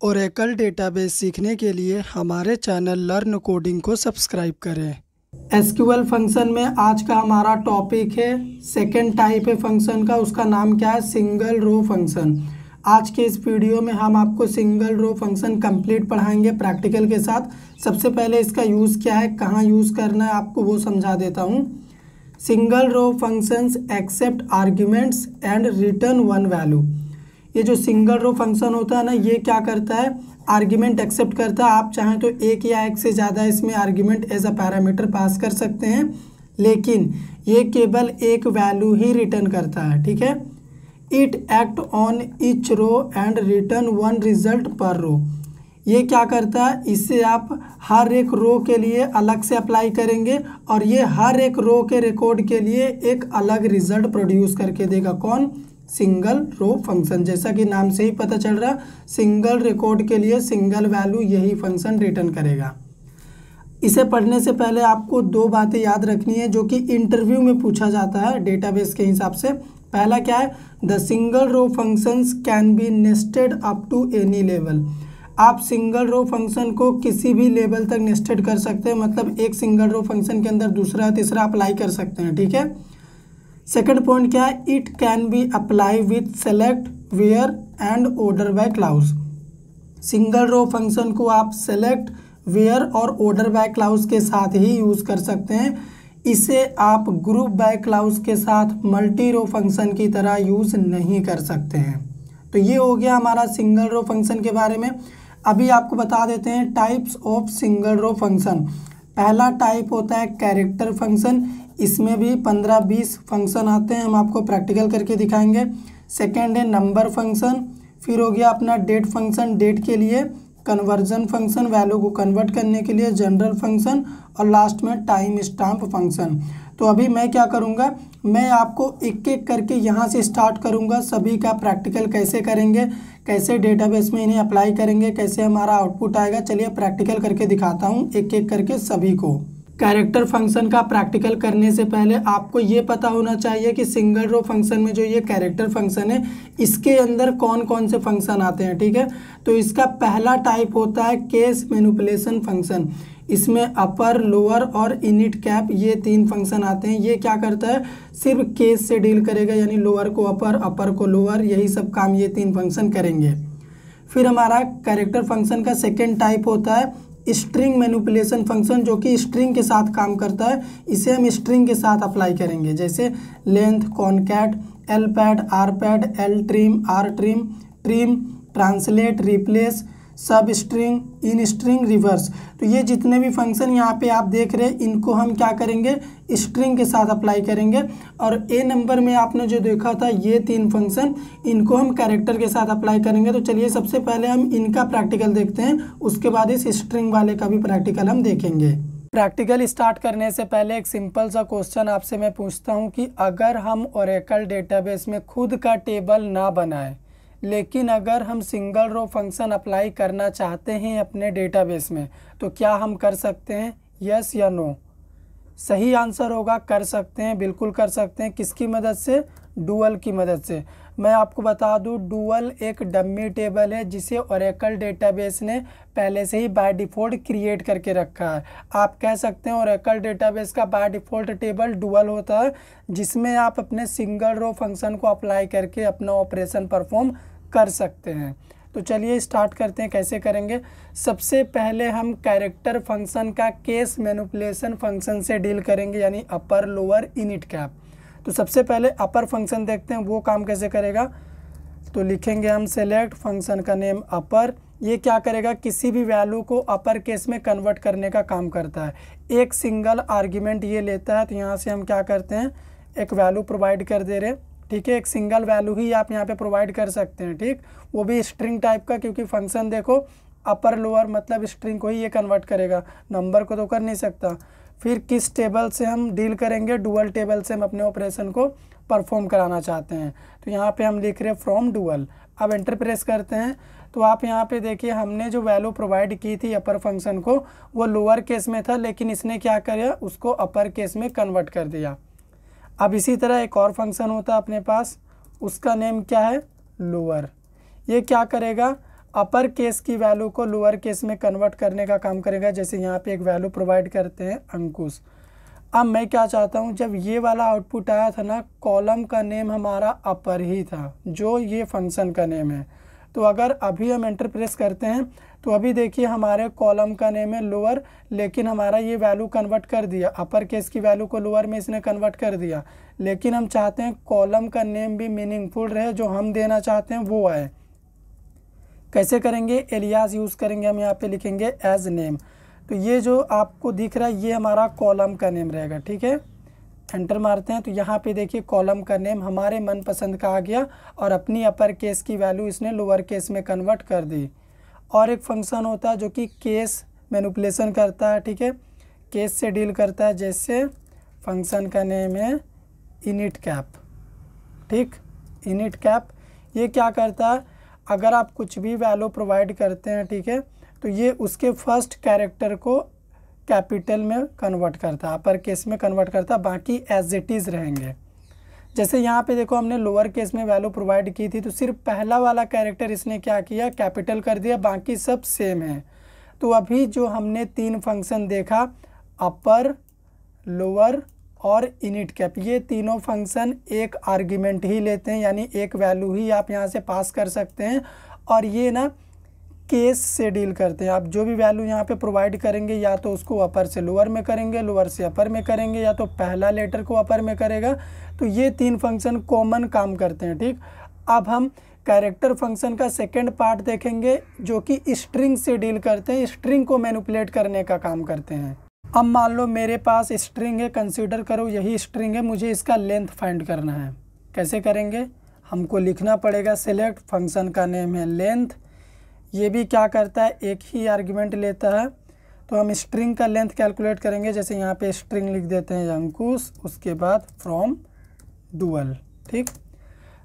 Oracle database सीखने के लिए हमारे चैनल लर्न कोडिंग को सब्सक्राइब करें। एसक्यूएल फंक्शन में आज का हमारा टॉपिक है सेकेंड टाइप है फंक्शन का, उसका नाम क्या है, सिंगल रो फंक्शन। आज के इस वीडियो में हम आपको सिंगल रो फंक्शन कंप्लीट पढ़ाएंगे प्रैक्टिकल के साथ। सबसे पहले इसका यूज़ क्या है, कहाँ यूज़ करना है, आपको वो समझा देता हूँ। Single row functions accept arguments and return one value. ये जो सिंगल रो फंक्शन होता है ना, ये क्या करता है, आर्ग्यूमेंट एक्सेप्ट करता है। आप चाहें तो एक या एक से ज़्यादा इसमें argument as a parameter pass कर सकते हैं, लेकिन ये केवल एक वैल्यू ही रिटर्न करता है। ठीक है। It act on each row and return one result per row. ये क्या करता है, इससे आप हर एक रो के लिए अलग से अप्लाई करेंगे और ये हर एक रो के रिकॉर्ड के लिए एक अलग रिजल्ट प्रोड्यूस करके देगा। कौन, सिंगल रो फंक्शन। जैसा कि नाम से ही पता चल रहा, सिंगल रिकॉर्ड के लिए सिंगल वैल्यू यही फंक्शन रिटर्न करेगा। इसे पढ़ने से पहले आपको दो बातें याद रखनी है जो कि इंटरव्यू में पूछा जाता है डेटाबेस के हिसाब से। पहला क्या है, the single row functions can be nested up to any level. आप सिंगल रो फंक्शन को किसी भी लेवल तक नेस्टेड कर सकते हैं, मतलब एक सिंगल रो फंक्शन के अंदर दूसरा तीसरा अप्लाई कर सकते हैं। ठीक है। सेकंड पॉइंट क्या है, it can be apply with select, where and order by clause. Single row function को आप सेलेक्ट, वेयर और ऑर्डर बाय क्लाउज के साथ ही यूज़ कर सकते हैं। इसे आप ग्रुप बाय क्लाउज के साथ मल्टी रो फंक्शन की तरह यूज़ नहीं कर सकते हैं। तो ये हो गया हमारा सिंगल रो फंक्शन के बारे में। अभी आपको बता देते हैं types of single row function. पहला टाइप होता है कैरेक्टर फंक्शन। इसमें भी 15-20 फंक्शन आते हैं, हम आपको प्रैक्टिकल करके दिखाएंगे। सेकेंड है नंबर फंक्शन। फिर हो गया अपना डेट फंक्शन, डेट के लिए। कन्वर्जन फंक्शन, वैल्यू को कन्वर्ट करने के लिए। जनरल फंक्शन और लास्ट में टाइम स्टैम्प फंक्शन। तो अभी मैं क्या करूँगा, मैं आपको एक एक करके यहाँ से स्टार्ट करूँगा। सभी का प्रैक्टिकल कैसे करेंगे, कैसे डेटाबेस में इन्हें अप्लाई करेंगे, कैसे हमारा आउटपुट आएगा, चलिए प्रैक्टिकल करके दिखाता हूँ एक एक करके सभी को। कैरेक्टर फंक्शन का प्रैक्टिकल करने से पहले आपको ये पता होना चाहिए कि सिंगल रो फंक्शन में जो ये कैरेक्टर फंक्शन है, इसके अंदर कौन कौन से फंक्शन आते हैं। ठीक है। तो इसका पहला टाइप होता है केस मैनिपुलेशन फंक्शन। इसमें अपर, लोअर और इनिट कैप ये तीन फंक्शन आते हैं। ये क्या करता है, सिर्फ केस से डील करेगा, यानी लोअर को अपर, अपर को लोअर, यही सब काम ये तीन फंक्शन करेंगे। फिर हमारा कैरेक्टर फंक्शन का सेकेंड टाइप होता है स्ट्रिंग मैनिपुलेशन फंक्शन, जो कि स्ट्रिंग के साथ काम करता है। इसे हम स्ट्रिंग के साथ अप्लाई करेंगे, जैसे length, concat, L pad, R pad, L trim, R trim, trim, translate, replace, substring, in string, reverse. तो ये जितने भी फंक्शन यहाँ पे आप देख रहे हैं, इनको हम क्या करेंगे, स्ट्रिंग के साथ अप्लाई करेंगे। और ए नंबर में आपने जो देखा था ये तीन फंक्शन, इनको हम कैरेक्टर के साथ अप्लाई करेंगे। तो चलिए सबसे पहले हम इनका प्रैक्टिकल देखते हैं, उसके बाद इस स्ट्रिंग वाले का भी प्रैक्टिकल हम देखेंगे। प्रैक्टिकल स्टार्ट करने से पहले एक सिंपल सा क्वेश्चन आपसे मैं पूछता हूँ कि अगर हम ओरेकल डेटाबेस में खुद का टेबल ना बनाए, लेकिन अगर हम सिंगल रो फंक्शन अप्लाई करना चाहते हैं अपने डेटाबेस में, तो क्या हम कर सकते हैं, यस या नो। सही आंसर होगा कर सकते हैं, बिल्कुल कर सकते हैं। किसकी मदद से, डुअल की मदद से। मैं आपको बता दूं, डुअल एक डमी टेबल है जिसे ओरेकल डेटाबेस ने पहले से ही बाय डिफ़ॉल्ट क्रिएट करके रखा है। आप कह सकते हैं ओरेकल डेटाबेस का बाय डिफ़ॉल्ट टेबल डुअल होता है, जिसमें आप अपने सिंगल रो फंक्शन को अप्लाई करके अपना ऑपरेशन परफॉर्म कर सकते हैं। तो चलिए स्टार्ट करते हैं, कैसे करेंगे। सबसे पहले हम कैरेक्टर फंक्शन का केस मैनिपुलेशन फंक्शन से डील करेंगे, यानी अपर, लोअर, इनिट कैप। तो सबसे पहले अपर फंक्शन देखते हैं वो काम कैसे करेगा। तो लिखेंगे हम सेलेक्ट, फंक्शन का नेम अपर। ये क्या करेगा, किसी भी वैल्यू को अपर केस में कन्वर्ट करने का काम करता है। एक सिंगल आर्ग्यूमेंट ये लेता है, तो यहाँ से हम क्या करते हैं, एक वैल्यू प्रोवाइड कर दे रहे। ठीक है, एक सिंगल वैल्यू ही आप यहाँ पे प्रोवाइड कर सकते हैं। ठीक, वो भी स्ट्रिंग टाइप का, क्योंकि फंक्शन देखो अपर लोअर मतलब स्ट्रिंग को ही ये कन्वर्ट करेगा, नंबर को तो कर नहीं सकता। फिर किस टेबल से हम डील करेंगे, डुअल टेबल से हम अपने ऑपरेशन को परफॉर्म कराना चाहते हैं। तो यहाँ पे हम लिख रहे हैं फ्रॉम डुअल। अब एंटर प्रेस करते हैं, तो आप यहाँ पे देखिए हमने जो वैल्यू प्रोवाइड की थी अपर फंक्शन को, वो लोअर केस में था, लेकिन इसने क्या किया, उसको अपर केस में कन्वर्ट कर दिया। अब इसी तरह एक और फंक्शन होता है अपने पास, उसका नेम क्या है, लोअर। ये क्या करेगा, अपर केस की वैल्यू को लोअर केस में कन्वर्ट करने का काम करेगा। जैसे यहाँ पे एक वैल्यू प्रोवाइड करते हैं अंकुश। अब मैं क्या चाहता हूँ, जब ये वाला आउटपुट आया था ना, कॉलम का नेम हमारा अपर ही था, जो ये फंक्शन का नेम है। तो अगर अभी हम एंटर प्रेस करते हैं तो अभी देखिए हमारे कॉलम का नेम है लोअर, लेकिन हमारा ये वैल्यू कन्वर्ट कर दिया, अपर केस की वैल्यू को लोअर में इसने कन्वर्ट कर दिया। लेकिन हम चाहते हैं कॉलम का नेम भी मीनिंगफुल रहे, जो हम देना चाहते हैं वो आए। कैसे करेंगे, एलियास यूज़ करेंगे। हम यहाँ पे लिखेंगे एज नेम। तो ये जो आपको दिख रहा है ये हमारा कॉलम का नेम रहेगा, ठीक है। एंटर मारते हैं तो यहाँ पे देखिए कॉलम का नेम हमारे मनपसंद का आ गया और अपनी अपर केस की वैल्यू इसने लोअर केस में कन्वर्ट कर दी। और एक फंक्शन होता है जो कि केस मैनिपुलेशन करता है, ठीक है, केस से डील करता है। जैसे फंक्शन का नेम है इनिट कैप, ठीक, इनिट कैप। ये क्या करता है, अगर आप कुछ भी वैल्यू प्रोवाइड करते हैं, ठीक है, तो ये उसके फर्स्ट कैरेक्टर को कैपिटल में कन्वर्ट करता है, अपर केस में कन्वर्ट करता है, बाकी एज इट इज़ रहेंगे। जैसे यहाँ पे देखो हमने लोअर केस में वैल्यू प्रोवाइड की थी, तो सिर्फ पहला वाला कैरेक्टर इसने क्या किया, कैपिटल कर दिया, बाकी सब सेम है। तो अभी जो हमने 3 फंक्शन देखा, अपर, लोअर और इनिट कैप, ये तीनों फंक्शन एक आर्ग्यूमेंट ही लेते हैं, यानी एक वैल्यू ही आप यहाँ से पास कर सकते हैं। और ये ना केस से डील करते हैं। आप जो भी वैल्यू यहाँ पे प्रोवाइड करेंगे, या तो उसको अपर से लोअर में करेंगे, लोअर से अपर में करेंगे, या तो पहला लेटर को अपर में करेगा। तो ये 3 फंक्शन कॉमन काम करते हैं, ठीक। अब हम कैरेक्टर फंक्शन का सेकेंड पार्ट देखेंगे, जो कि स्ट्रिंग से डील करते हैं, स्ट्रिंग को मैनिपुलेट करने का काम करते हैं। अब मान लो मेरे पास स्ट्रिंग है, कंसीडर करो यही स्ट्रिंग है, मुझे इसका लेंथ फाइंड करना है। कैसे करेंगे, हमको लिखना पड़ेगा सेलेक्ट, फंक्शन का नेम है लेंथ। ये भी क्या करता है, एक ही आर्ग्यूमेंट लेता है। तो हम स्ट्रिंग का लेंथ कैलकुलेट करेंगे। जैसे यहाँ पे स्ट्रिंग लिख देते हैं अंकुश, उसके बाद फ्रॉम डुअल, ठीक।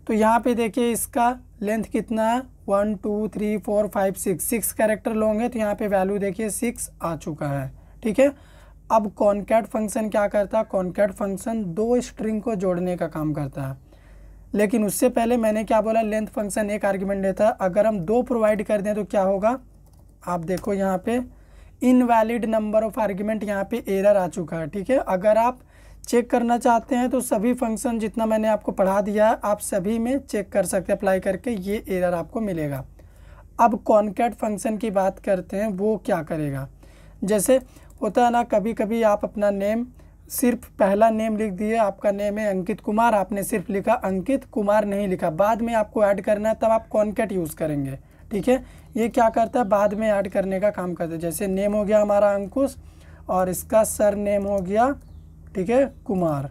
तो यहाँ पे देखिए इसका लेंथ कितना है, 1 2 3 4 5 6 कैरेक्टर लॉन्ग है। तो यहाँ पे वैल्यू देखिए 6 आ चुका है, ठीक है। अब कॉनकैट फंक्शन क्या करता है, कॉनकैट फंक्शन 2 स्ट्रिंग को जोड़ने का काम करता है। लेकिन उससे पहले मैंने क्या बोला, लेंथ फंक्शन एक आर्ग्यूमेंट देता है। अगर हम 2 प्रोवाइड कर दें तो क्या होगा, आप देखो यहाँ पे इनवैलिड नंबर ऑफ आर्ग्यूमेंट, यहाँ पे एरर आ चुका है, ठीक है। अगर आप चेक करना चाहते हैं तो सभी फंक्शन जितना मैंने आपको पढ़ा दिया है, आप सभी में चेक कर सकते हैं, अप्लाई करके ये एरर आपको मिलेगा। अब कॉनकैट फंक्शन की बात करते हैं, वो क्या करेगा। जैसे होता है ना, कभी कभी आप अपना नेम, सिर्फ पहला नेम लिख दिए, आपका नेम है अंकित कुमार, आपने सिर्फ लिखा अंकित कुमार नहीं लिखा, बाद में आपको ऐड करना है, तब आप कॉनकैट यूज़ करेंगे, ठीक है। ये क्या करता है, बाद में ऐड करने का काम करता है। जैसे नेम हो गया हमारा अंकुश और इसका सर नेम हो गया, ठीक है, कुमार।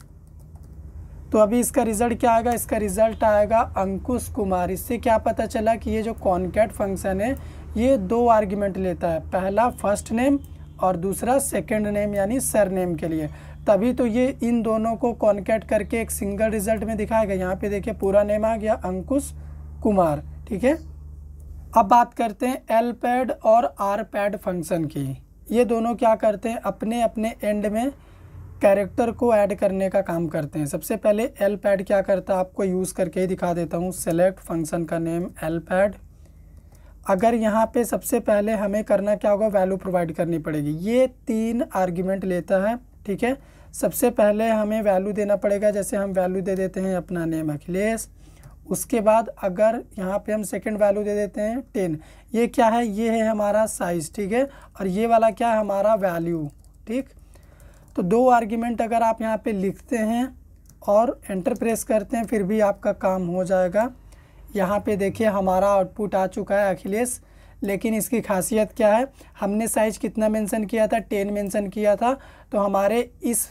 तो अभी इसका रिज़ल्ट क्या आएगा, इसका रिज़ल्ट आएगा अंकुश कुमार। इससे क्या पता चला कि ये जो कॉनकैट फंक्शन है ये 2 आर्ग्यूमेंट लेता है, पहला फर्स्ट नेम और दूसरा सेकंड नेम यानी सर नेम के लिए। तभी तो ये इन दोनों को कॉनकैट करके एक सिंगल रिजल्ट में दिखाएगा। यहाँ पे देखिए पूरा नेम आ गया अंकुश कुमार, ठीक है। अब बात करते हैं एल पैड और आर पैड फंक्शन की। ये दोनों क्या करते हैं, अपने अपने एंड में कैरेक्टर को ऐड करने का काम करते हैं। सबसे पहले एल पैड क्या करता है, आपको यूज़ करके ही दिखा देता हूँ। सेलेक्ट, फंक्शन का नेम एल पैड। अगर यहाँ पे सबसे पहले हमें करना क्या होगा, वैल्यू प्रोवाइड करनी पड़ेगी। ये 3 आर्ग्यूमेंट लेता है, ठीक है। सबसे पहले हमें वैल्यू देना पड़ेगा। जैसे हम वैल्यू दे देते हैं अपना नेम अखिलेश। उसके बाद अगर यहाँ पे हम सेकंड वैल्यू दे देते हैं 10। ये क्या है, ये है हमारा साइज़, ठीक है। और ये वाला क्या है, हमारा वैल्यू, ठीक। तो 2 आर्ग्यूमेंट अगर आप यहाँ पे लिखते हैं और एंटर प्रेस करते हैं, फिर भी आपका काम हो जाएगा। यहाँ पे देखिए हमारा आउटपुट आ चुका है अखिलेश। लेकिन इसकी खासियत क्या है, हमने साइज़ कितना मेंशन किया था, 10 मेंशन किया था। तो हमारे इस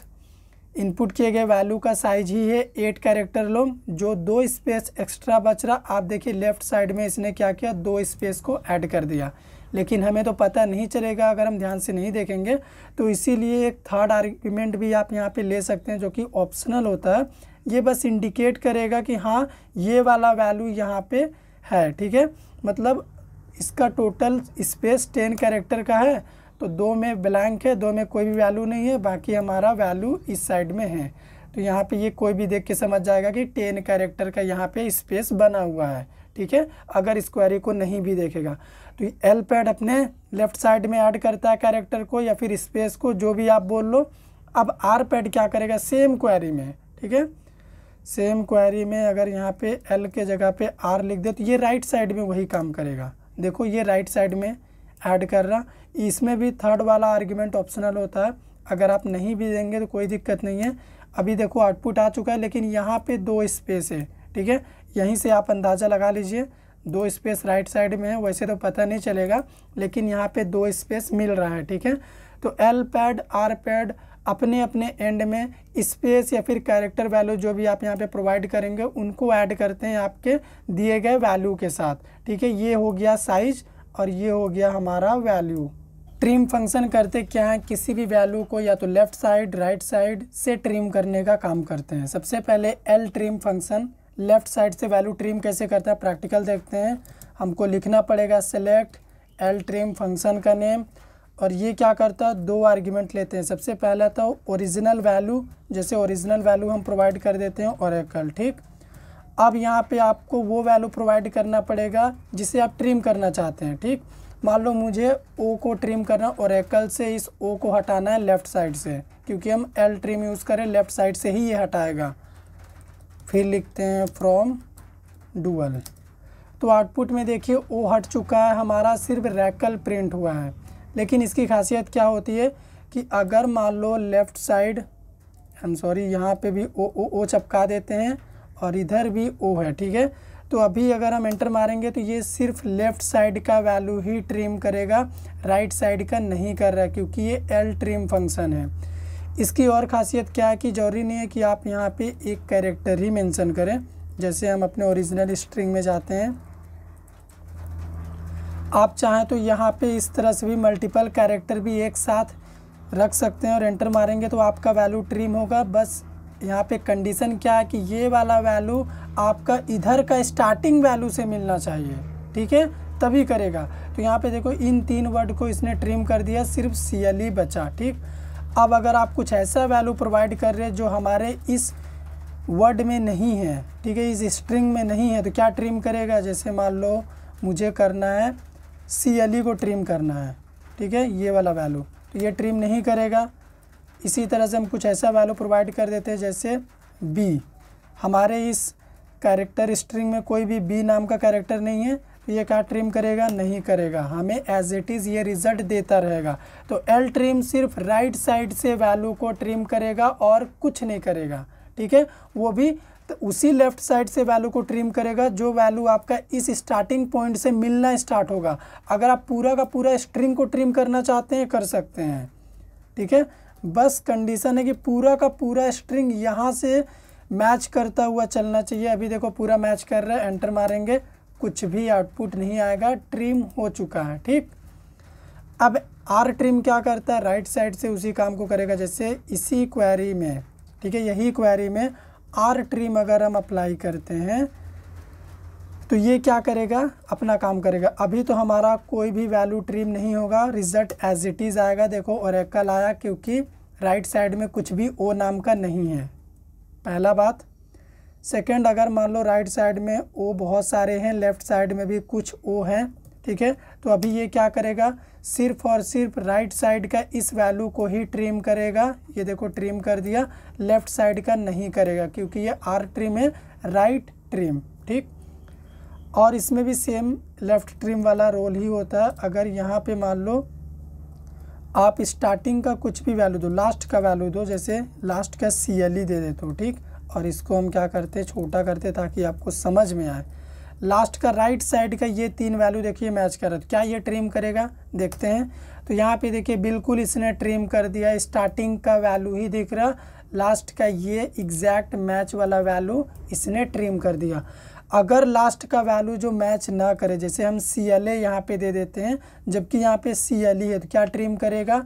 इनपुट किए गए वैल्यू का साइज ही है 8 कैरेक्टर लॉन्ग, जो 2 स्पेस एक्स्ट्रा बच रहा। आप देखिए लेफ़्ट साइड में इसने क्या किया, 2 स्पेस को ऐड कर दिया। लेकिन हमें तो पता नहीं चलेगा अगर हम ध्यान से नहीं देखेंगे। तो इसीलिए एक थर्ड आर्ग्यूमेंट भी आप यहाँ पे ले सकते हैं, जो कि ऑप्शनल होता है। ये बस इंडिकेट करेगा कि हाँ ये वाला वैल्यू यहाँ पे है, ठीक है। मतलब इसका टोटल स्पेस 10 कैरेक्टर का है, तो 2 में ब्लैंक है, 2 में कोई भी वैल्यू नहीं है, बाकी हमारा वैल्यू इस साइड में है। तो यहाँ पे ये कोई भी देख के समझ जाएगा कि 10 कैरेक्टर का यहाँ पे स्पेस बना हुआ है, ठीक है, अगर इस क्वेरी को नहीं भी देखेगा। तो एल पैड अपने लेफ्ट साइड में ऐड करता है कैरेक्टर को या फिर स्पेस को, जो भी आप बोल लो। अब आर पैड क्या करेगा, सेम क्वेरी में, ठीक है, सेम क्वेरी में अगर यहाँ पे एल के जगह पे आर लिख दे तो ये राइट साइड में वही काम करेगा। देखो ये राइट साइड में ऐड कर रहा। इसमें भी थर्ड वाला आर्ग्यूमेंट ऑप्शनल होता है, अगर आप नहीं भी देंगे तो कोई दिक्कत नहीं है। अभी देखो आउटपुट आ चुका है, लेकिन यहाँ पे 2 स्पेस है, ठीक है, यहीं से आप अंदाज़ा लगा लीजिए 2 स्पेस राइट साइड में है। वैसे तो पता नहीं चलेगा, लेकिन यहाँ पे 2 स्पेस मिल रहा है, ठीक है। तो एल पैड आर पैड अपने अपने एंड में स्पेस या फिर कैरेक्टर वैल्यू जो भी आप यहाँ पे प्रोवाइड करेंगे उनको ऐड करते हैं आपके दिए गए वैल्यू के साथ, ठीक है। ये हो गया साइज और ये हो गया हमारा वैल्यू। ट्रिम फंक्शन करते क्या है, किसी भी वैल्यू को या तो लेफ़्ट साइड राइट साइड से ट्रिम करने का काम करते हैं। सबसे पहले L trim function left side से वैल्यू ट्रिम कैसे करता है प्रैक्टिकल देखते हैं। हमको लिखना पड़ेगा सेलेक्ट एल ट्रिम फंक्शन का नेम, और ये क्या करता है 2 आर्ग्यूमेंट लेते हैं। सबसे पहला तो ओरिजिनल वैल्यू, जैसे ओरिजिनल वैल्यू हम प्रोवाइड कर देते हैं ओरेकल, ठीक। अब यहाँ पे आपको वो वैल्यू प्रोवाइड करना पड़ेगा जिसे आप ट्रिम करना चाहते हैं, ठीक। मान लो मुझे ओ को ट्रिम करना, ओरेकल से इस ओ को हटाना है लेफ़्ट साइड से, क्योंकि हम एल ट्रिम यूज़ करें लेफ़्ट साइड से ही ये हटाएगा। फिर लिखते हैं फ्रॉम डुअल, तो आउटपुट में देखिए ओ हट चुका है हमारा, सिर्फ रेकल प्रिंट हुआ है। लेकिन इसकी खासियत क्या होती है कि अगर मान लो लेफ़्ट साइड यहाँ पे भी ओ चपका देते हैं और इधर भी ओ है, ठीक है। तो अभी अगर हम एंटर मारेंगे तो ये सिर्फ लेफ़्ट साइड का वैल्यू ही ट्रिम करेगा, राइट साइड का नहीं कर रहा है, क्योंकि ये एल ट्रिम फंक्शन है। इसकी और ख़ासियत क्या है कि ज़रूरी नहीं है कि आप यहाँ पे एक कैरेक्टर ही मेंशन करें। जैसे हम अपने ओरिजिनल स्ट्रिंग में जाते हैं, आप चाहें तो यहाँ पे इस तरह से भी मल्टीपल कैरेक्टर भी एक साथ रख सकते हैं और एंटर मारेंगे तो आपका वैल्यू ट्रिम होगा। बस यहाँ पे कंडीशन क्या है कि ये वाला वैल्यू आपका इधर का स्टार्टिंग वैल्यू से मिलना चाहिए, ठीक है, तभी करेगा। तो यहाँ पे देखो इन 3 वर्ड को इसने ट्रिम कर दिया, सिर्फ CLE बचा, ठीक। अब अगर आप कुछ ऐसा वैल्यू प्रोवाइड कर रहे हैं जो हमारे इस वर्ड में नहीं है, ठीक है, इस स्ट्रिंग में नहीं है, तो क्या ट्रिम करेगा। जैसे मान लो मुझे करना है CLE को ट्रिम करना है, ठीक है, ये वाला वैल्यू, तो ये ट्रिम नहीं करेगा। इसी तरह से हम कुछ ऐसा वैल्यू प्रोवाइड कर देते हैं जैसे B, हमारे इस कैरेक्टर स्ट्रिंग में कोई भी B नाम का कैरेक्टर नहीं है, तो ये क्या ट्रिम करेगा, नहीं करेगा, हमें एज इट इज़ ये रिजल्ट देता रहेगा। तो एल ट्रिम सिर्फ राइट साइड से वैल्यू को ट्रिम करेगा और कुछ नहीं करेगा, ठीक है। वो भी तो उसी लेफ़्ट साइड से वैल्यू को ट्रिम करेगा जो वैल्यू आपका इस स्टार्टिंग पॉइंट से मिलना स्टार्ट होगा। अगर आप पूरा का पूरा स्ट्रिंग को ट्रिम करना चाहते हैं कर सकते हैं, ठीक है। बस कंडीशन है कि पूरा का पूरा स्ट्रिंग यहाँ से मैच करता हुआ चलना चाहिए। अभी देखो पूरा मैच कर रहा है, एंटर मारेंगे कुछ भी आउटपुट नहीं आएगा, ट्रिम हो चुका है, ठीक। अब आर ट्रिम क्या करता है, राइट साइड से उसी काम को करेगा। जैसे इसी क्वेरी में, ठीक है, यही क्वेरी में आर ट्रिम अगर हम अप्लाई करते हैं तो ये क्या करेगा, अपना काम करेगा। अभी तो हमारा कोई भी वैल्यू ट्रिम नहीं होगा, रिजल्ट एज इट इज़ आएगा। देखो ओरेकल आया क्योंकि राइट साइड में कुछ भी ओ नाम का नहीं है, पहला बात। सेकंड, अगर मान लो राइट साइड में ओ बहुत सारे हैं, लेफ़्ट साइड में भी कुछ ओ हैं, ठीक है, तो अभी ये क्या करेगा, सिर्फ और सिर्फ राइट साइड का इस वैल्यू को ही ट्रिम करेगा। ये देखो ट्रिम कर दिया, लेफ़्ट साइड का नहीं करेगा क्योंकि ये आर ट्रिम है, राइट ट्रिम, ठीक। और इसमें भी सेम लेफ़्ट ट्रिम वाला रोल ही होता है। अगर यहाँ पे मान लो आप स्टार्टिंग का कुछ भी वैल्यू दो, लास्ट का वैल्यू दो, जैसे लास्ट का CLE दे देते हो, ठीक, और इसको हम क्या करते हैं, छोटा करते ताकि आपको समझ में आए। लास्ट का राइट साइड का ये 3 वैल्यू देखिए मैच कर रहा है, क्या ये ट्रिम करेगा, देखते हैं। तो यहाँ पे देखिए बिल्कुल इसने ट्रिम कर दिया, स्टार्टिंग का वैल्यू ही दिख रहा, लास्ट का ये एग्जैक्ट मैच वाला वैल्यू इसने ट्रिम कर दिया। अगर लास्ट का वैल्यू जो मैच ना करे, जैसे हम CLA यहाँ पे दे देते हैं जबकि यहाँ पे CLE है, तो क्या ट्रिम करेगा,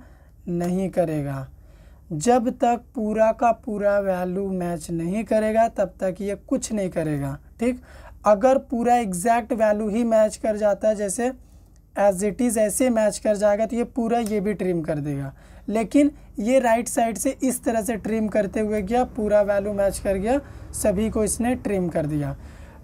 नहीं करेगा। जब तक पूरा का पूरा वैल्यू मैच नहीं करेगा तब तक ये कुछ नहीं करेगा, ठीक। अगर पूरा एग्जैक्ट वैल्यू ही मैच कर जाता है, जैसे एज इट इज़ ऐसे मैच कर जाएगा, तो ये पूरा ये भी ट्रिम कर देगा। लेकिन ये राइट साइड से इस तरह से ट्रिम करते हुए गया, पूरा वैल्यू मैच कर गया, सभी को इसने ट्रिम कर दिया।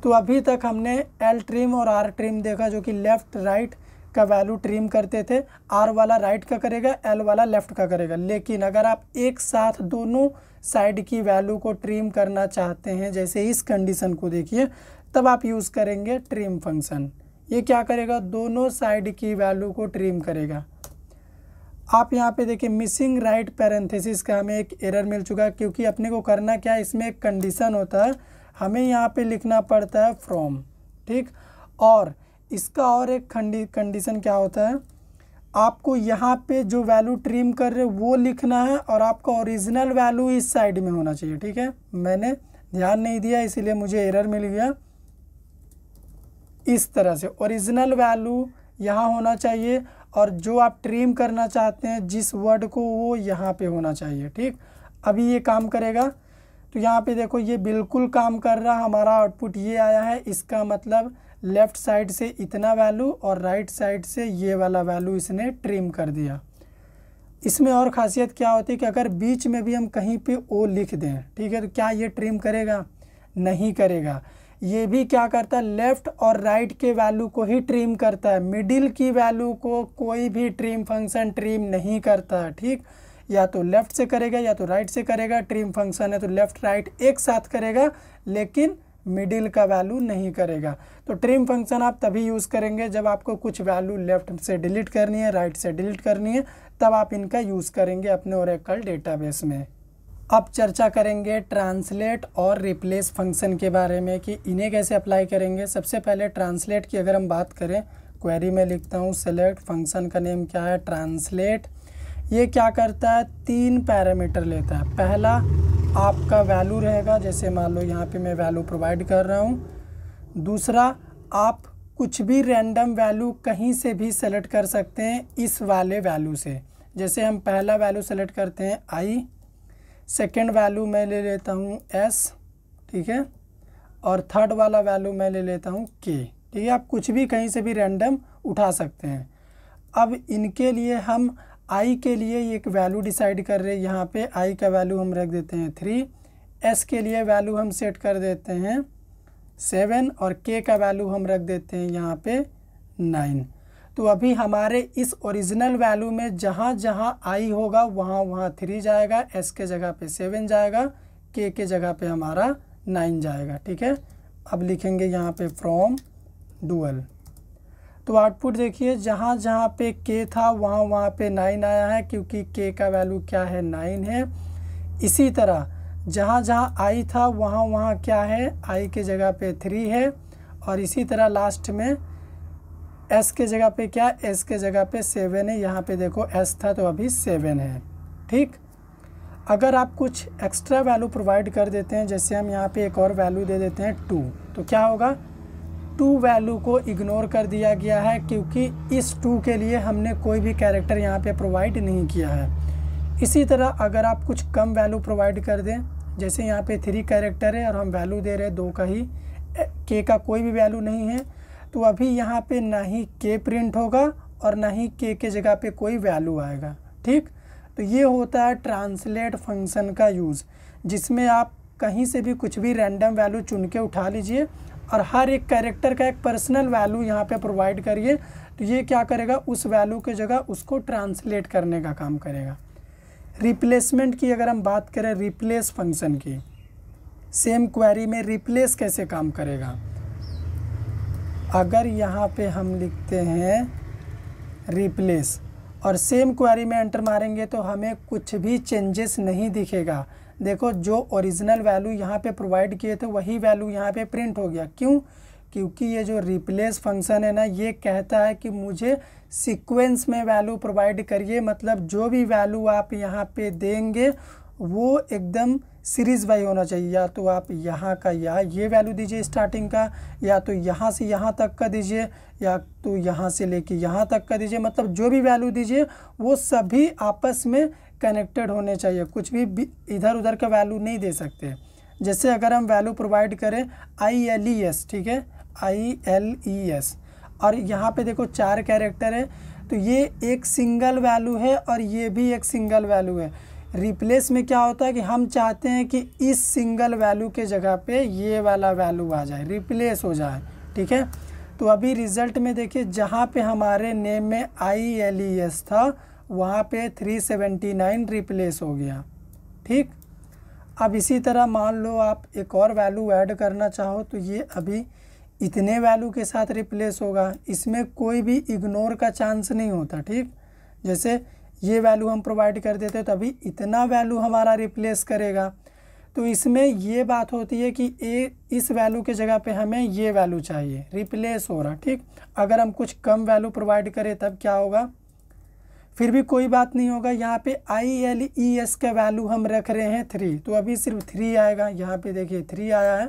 तो अभी तक हमने एल ट्रिम और आर ट्रिम देखा, जो कि लेफ़्ट राइट का वैल्यू ट्रिम करते थे। आर वाला राइट का करेगा, एल वाला लेफ़्ट का करेगा। लेकिन अगर आप एक साथ दोनों साइड की वैल्यू को ट्रिम करना चाहते हैं, जैसे इस कंडीशन को देखिए, तब आप यूज़ करेंगे ट्रिम फंक्शन। ये क्या करेगा, दोनों साइड की वैल्यू को ट्रिम करेगा। आप यहाँ पे देखिए मिसिंग राइट पैरेंथेसिस का हमें एक एरर मिल चुका है, क्योंकि अपने को करना क्या है, इसमें एक कंडीशन होता है, हमें यहाँ पे लिखना पड़ता है फ्रॉम, ठीक। और इसका और एक कंडीशन क्या होता है, आपको यहाँ पे जो वैल्यू ट्रिम कर रहे वो लिखना है और आपका ओरिजिनल वैल्यू इस साइड में होना चाहिए, ठीक है। मैंने ध्यान नहीं दिया इसीलिए मुझे एरर मिल गया। इस तरह से ओरिजिनल वैल्यू यहाँ होना चाहिए और जो आप ट्रिम करना चाहते हैं जिस वर्ड को, वो यहाँ पे होना चाहिए, ठीक। अभी ये काम करेगा, तो यहाँ पे देखो ये बिल्कुल काम कर रहा, हमारा आउटपुट ये आया है। इसका मतलब लेफ़्ट साइड से इतना वैल्यू और राइट साइड से ये वाला वैल्यू इसने ट्रिम कर दिया। इसमें और ख़ासियत क्या होती है कि अगर बीच में भी हम कहीं पे ओ लिख दें, ठीक है, तो क्या ये ट्रिम करेगा? नहीं करेगा। ये भी क्या करता है, लेफ़्ट और राइट के वैल्यू को ही ट्रिम करता है, मिडिल की वैल्यू को कोई भी ट्रिम फंक्शन ट्रिम नहीं करता है, ठीक। या तो लेफ़्ट से करेगा या तो राइट से करेगा। ट्रिम फंक्शन है तो लेफ़्ट राइट एक साथ करेगा, लेकिन मिडिल का वैल्यू नहीं करेगा। तो ट्रिम फंक्शन आप तभी यूज़ करेंगे जब आपको कुछ वैल्यू लेफ़्ट से डिलीट करनी है, राइट से डिलीट करनी है, तब आप इनका यूज़ करेंगे अपने ओरेकल डेटाबेस में। अब चर्चा करेंगे ट्रांसलेट और रिप्लेस फंक्शन के बारे में कि इन्हें कैसे अप्लाई करेंगे। सबसे पहले ट्रांसलेट की अगर हम बात करें, क्वेरी में लिखता हूँ सेलेक्ट, फंक्शन का नेम क्या है, ट्रांसलेट। ये क्या करता है, 3 पैरामीटर लेता है। पहला आपका वैल्यू रहेगा, जैसे मान लो यहाँ पे मैं वैल्यू प्रोवाइड कर रहा हूँ। दूसरा, आप कुछ भी रैंडम वैल्यू कहीं से भी सेलेक्ट कर सकते हैं इस वाले वैल्यू से। जैसे हम पहला वैल्यू सेलेक्ट करते हैं आई, सेकेंड वैल्यू मैं ले लेता हूँ एस, ठीक है, और थर्ड वाला वैल्यू मैं ले लेता हूँ के, ठीक है। आप कुछ भी कहीं से भी रैंडम उठा सकते हैं। अब इनके लिए हम आई के लिए एक वैल्यू डिसाइड कर रहे हैं। यहाँ पे आई का वैल्यू हम रख देते हैं 3, एस के लिए वैल्यू हम सेट कर देते हैं 7 और के का वैल्यू हम रख देते हैं यहाँ पे 9। तो अभी हमारे इस ओरिजिनल वैल्यू में जहाँ जहाँ आई होगा वहाँ वहाँ 3 जाएगा, एस के जगह पे 7 जाएगा, के जगह पे हमारा 9 जाएगा, ठीक है। अब लिखेंगे यहाँ पे फ्रॉम डुअल, तो आउटपुट देखिए जहाँ जहाँ पे के था वहाँ वहाँ पे 9 आया है, क्योंकि के का वैल्यू क्या है, 9 है। इसी तरह जहाँ जहाँ आई था वहाँ वहाँ क्या है, आई के जगह पे 3 है। और इसी तरह लास्ट में एस के जगह पे क्या, एस के जगह पे 7 है। यहाँ पे देखो एस था तो अभी 7 है, ठीक। अगर आप कुछ एक्स्ट्रा वैल्यू प्रोवाइड कर देते हैं, जैसे हम यहाँ पे एक और वैल्यू दे देते हैं 2, तो क्या होगा, 2 वैल्यू को इग्नोर कर दिया गया है, क्योंकि इस 2 के लिए हमने कोई भी कैरेक्टर यहाँ पे प्रोवाइड नहीं किया है। इसी तरह अगर आप कुछ कम वैल्यू प्रोवाइड कर दें, जैसे यहाँ पे 3 कैरेक्टर है और हम वैल्यू दे रहे हैं 2 का ही, के का कोई भी वैल्यू नहीं है, तो अभी यहाँ पे ना ही के प्रिंट होगा और ना ही के जगह पे कोई वैल्यू आएगा, ठीक। तो ये होता है ट्रांसलेट फंक्शन का यूज़, जिसमें आप कहीं से भी कुछ भी रैंडम वैल्यू चुन के उठा लीजिए और हर एक कैरेक्टर का एक पर्सनल वैल्यू यहाँ पे प्रोवाइड करिए। तो ये क्या करेगा, उस वैल्यू के जगह उसको ट्रांसलेट करने का काम करेगा। रिप्लेसमेंट की अगर हम बात करें, रिप्लेस फंक्शन की, सेम क्वेरी में रिप्लेस कैसे काम करेगा। अगर यहाँ पे हम लिखते हैं रिप्लेस और सेम क्वेरी में एंटर मारेंगे तो हमें कुछ भी चेंजेस नहीं दिखेगा। देखो जो ओरिजिनल वैल्यू यहाँ पे प्रोवाइड किए थे वही वैल्यू यहाँ पे प्रिंट हो गया। क्यों? क्योंकि ये जो रिप्लेस फंक्शन है ना, ये कहता है कि मुझे सीक्वेंस में वैल्यू प्रोवाइड करिए, मतलब जो भी वैल्यू आप यहाँ पे देंगे वो एकदम सीरीज़ वाइज होना चाहिए। या तो आप यहाँ का ये वैल्यू दीजिए स्टार्टिंग का, या तो यहाँ से यहाँ तक का दीजिए, या तो यहाँ से लेके यहाँ तक का दीजिए। मतलब जो भी वैल्यू दीजिए वो सभी आपस में कनेक्टेड होने चाहिए, कुछ भी इधर उधर का वैल्यू नहीं दे सकते। जैसे अगर हम वैल्यू प्रोवाइड करें ILES, ठीक है, ILES, और यहाँ पे देखो 4 कैरेक्टर है, तो ये एक सिंगल वैल्यू है और ये भी एक सिंगल वैल्यू है। रिप्लेस में क्या होता है कि हम चाहते हैं कि इस सिंगल वैल्यू के जगह पे ये वाला वैल्यू आ जाए, रिप्लेस हो जाए, ठीक है। तो अभी रिज़ल्ट में देखिए जहाँ पे हमारे नेम में ILES था वहाँ पे 379 रिप्लेस हो गया, ठीक। अब इसी तरह मान लो आप एक और वैल्यू ऐड करना चाहो तो ये अभी इतने वैल्यू के साथ रिप्लेस होगा, इसमें कोई भी इग्नोर का चांस नहीं होता, ठीक। जैसे ये वैल्यू हम प्रोवाइड कर देते तो अभी इतना वैल्यू हमारा रिप्लेस करेगा। तो इसमें ये बात होती है कि इस वैल्यू के जगह पे हमें ये वैल्यू चाहिए, रिप्लेस हो रहा, ठीक। अगर हम कुछ कम वैल्यू प्रोवाइड करें तब क्या होगा, फिर भी कोई बात नहीं होगा। यहाँ पे ILES का वैल्यू हम रख रहे हैं 3, तो अभी सिर्फ 3 आएगा। यहाँ पे देखिए 3 आया है।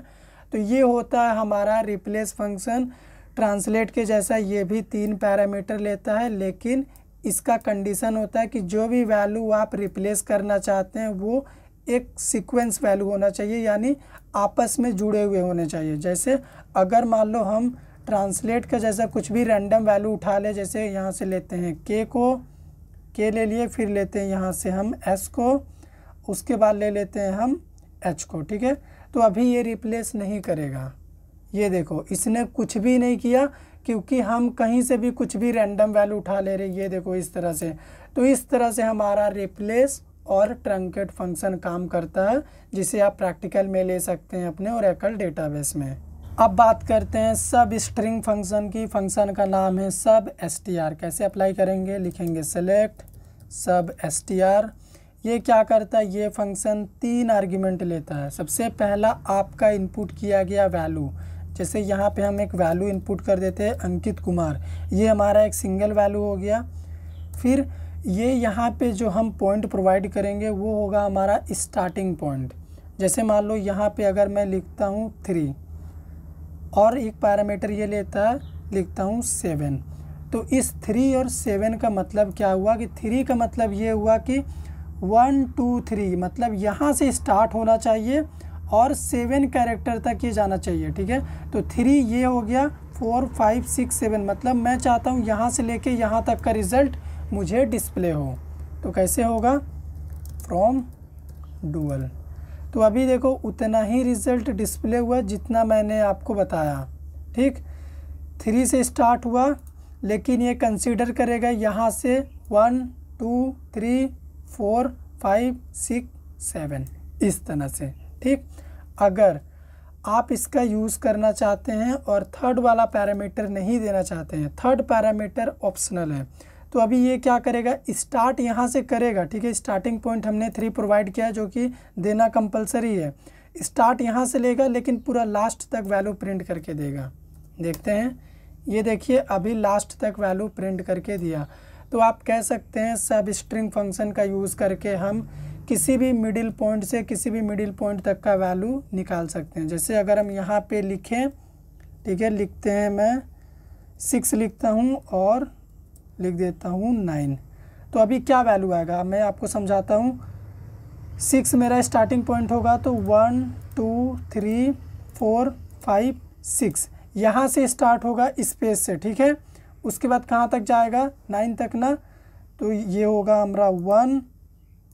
तो ये होता है हमारा रिप्लेस फंक्शन। ट्रांसलेट के जैसा ये भी 3 पैरामीटर लेता है, लेकिन इसका कंडीशन होता है कि जो भी वैल्यू आप रिप्लेस करना चाहते हैं वो एक सीक्वेंस वैल्यू होना चाहिए, यानी आपस में जुड़े हुए होने चाहिए। जैसे अगर मान लो हम ट्रांसलेट का जैसा कुछ भी रैंडम वैल्यू उठा ले, जैसे यहाँ से लेते हैं के ले लिए, फिर लेते हैं यहाँ से हम S को, उसके बाद ले लेते हैं हम H को, ठीक है। तो अभी ये रिप्लेस नहीं करेगा। ये देखो इसने कुछ भी नहीं किया क्योंकि हम कहीं से भी कुछ भी रैंडम वैल्यू उठा ले रहे, ये देखो इस तरह से। तो इस तरह से हमारा रिप्लेस और ट्रंकेट फंक्शन काम करता है, जिसे आप प्रैक्टिकल में ले सकते हैं अपने ओरेकल डेटाबेस में। अब बात करते हैं सब स्ट्रिंग फंक्शन की। फंक्शन का नाम है सब str। कैसे अप्लाई करेंगे, लिखेंगे सेलेक्ट सब str। ये क्या करता है, ये फंक्शन 3 आर्ग्यूमेंट लेता है। सबसे पहला आपका इनपुट किया गया वैल्यू, जैसे यहाँ पे हम एक वैल्यू इनपुट कर देते हैं अंकित कुमार, ये हमारा एक सिंगल वैल्यू हो गया। फिर ये यहाँ पे जो हम पॉइंट प्रोवाइड करेंगे वो होगा हमारा स्टार्टिंग पॉइंट। जैसे मान लो यहाँ पे अगर मैं लिखता हूँ 3 और एक पैरामीटर ये लेता है, लिखता हूँ 7, तो इस 3 और 7 का मतलब क्या हुआ कि 3 का मतलब ये हुआ कि 1 2 3 मतलब यहाँ से स्टार्ट होना चाहिए और 7 कैरेक्टर तक ये जाना चाहिए, ठीक है। तो 3 ये हो गया, 4 5 6 7 मतलब मैं चाहता हूँ यहाँ से लेके यहाँ तक का रिज़ल्ट मुझे डिस्प्ले हो। तो कैसे होगा, फ्रॉम डुअल। तो अभी देखो उतना ही रिज़ल्ट डिस्प्ले हुआ जितना मैंने आपको बताया, ठीक। 3 से स्टार्ट हुआ, लेकिन ये कंसीडर करेगा यहाँ से 1 2 3 4 5 6 7 इस तरह से, ठीक। अगर आप इसका यूज़ करना चाहते हैं और थर्ड वाला पैरामीटर नहीं देना चाहते हैं, थर्ड पैरामीटर ऑप्शनल है, तो अभी ये क्या करेगा, स्टार्ट यहाँ से करेगा, ठीक है। स्टार्टिंग पॉइंट हमने 3 प्रोवाइड किया जो कि देना कंपलसरी है। स्टार्ट यहाँ से लेगा लेकिन पूरा लास्ट तक वैल्यू प्रिंट करके देगा। देखते हैं, ये देखिए अभी लास्ट तक वैल्यू प्रिंट करके दिया। तो आप कह सकते हैं सब स्ट्रिंग फंक्शन का यूज़ करके हम किसी भी मिडिल पॉइंट से किसी भी मिडिल पॉइंट तक का वैल्यू निकाल सकते हैं। जैसे अगर हम यहाँ पे लिखें, ठीक है, लिखते हैं, मैं 6 लिखता हूँ और लिख देता हूँ 9, तो अभी क्या वैल्यू आएगा मैं आपको समझाता हूँ। 6 मेरा स्टार्टिंग पॉइंट होगा, तो 1 2 3 4 5 6 यहाँ से स्टार्ट होगा स्पेस से, ठीक है। उसके बाद कहाँ तक जाएगा, 9 तक ना, तो ये होगा हमारा 1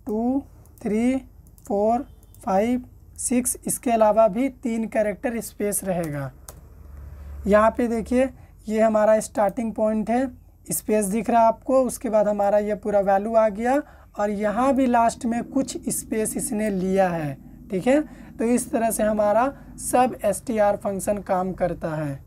2 3 4 5 6। इसके अलावा भी 3 कैरेक्टर स्पेस रहेगा। यहाँ पे देखिए ये हमारा स्टार्टिंग पॉइंट है, स्पेस दिख रहा है आपको। उसके बाद हमारा ये पूरा वैल्यू आ गया और यहाँ भी लास्ट में कुछ स्पेस इसने लिया है, ठीक है। तो इस तरह से हमारा सब str फंक्शन काम करता है।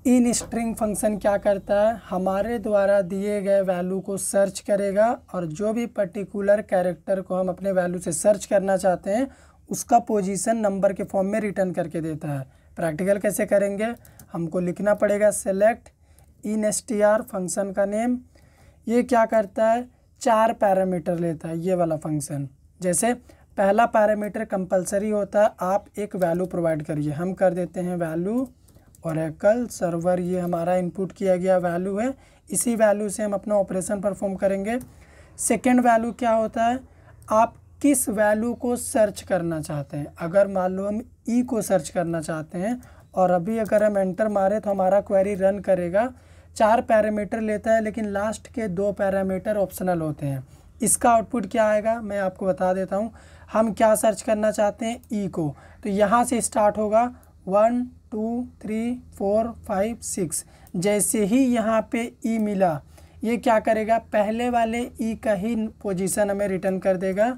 इन स्ट्रिंग फंक्शन क्या करता है, हमारे द्वारा दिए गए वैल्यू को सर्च करेगा और जो भी पर्टिकुलर कैरेक्टर को हम अपने वैल्यू से सर्च करना चाहते हैं उसका पोजीशन नंबर के फॉर्म में रिटर्न करके देता है। प्रैक्टिकल कैसे करेंगे, हमको लिखना पड़ेगा सेलेक्ट इन str फंक्शन का नेम। ये क्या करता है, 4 पैरामीटर लेता है ये वाला फंक्शन। जैसे पहला पैरामीटर कंपलसरी होता है, आप एक वैल्यू प्रोवाइड करिए। हम कर देते हैं वैल्यू ओरेकल सर्वर, ये हमारा इनपुट किया गया वैल्यू है, इसी वैल्यू से हम अपना ऑपरेशन परफॉर्म करेंगे। सेकेंड वैल्यू क्या होता है, आप किस वैल्यू को सर्च करना चाहते हैं। अगर मान लो हम ई को सर्च करना चाहते हैं और अभी अगर हम एंटर मारें तो हमारा क्वेरी रन करेगा। 4 पैरामीटर लेता है लेकिन लास्ट के 2 पैरामीटर ऑप्शनल होते हैं। इसका आउटपुट क्या आएगा मैं आपको बता देता हूँ। हम क्या सर्च करना चाहते हैं, ई को, तो यहाँ से स्टार्ट होगा 1 2 3 4 5 6। जैसे ही यहाँ पे ई मिला, ये क्या करेगा, पहले वाले ई का ही पोजीशन हमें रिटर्न कर देगा।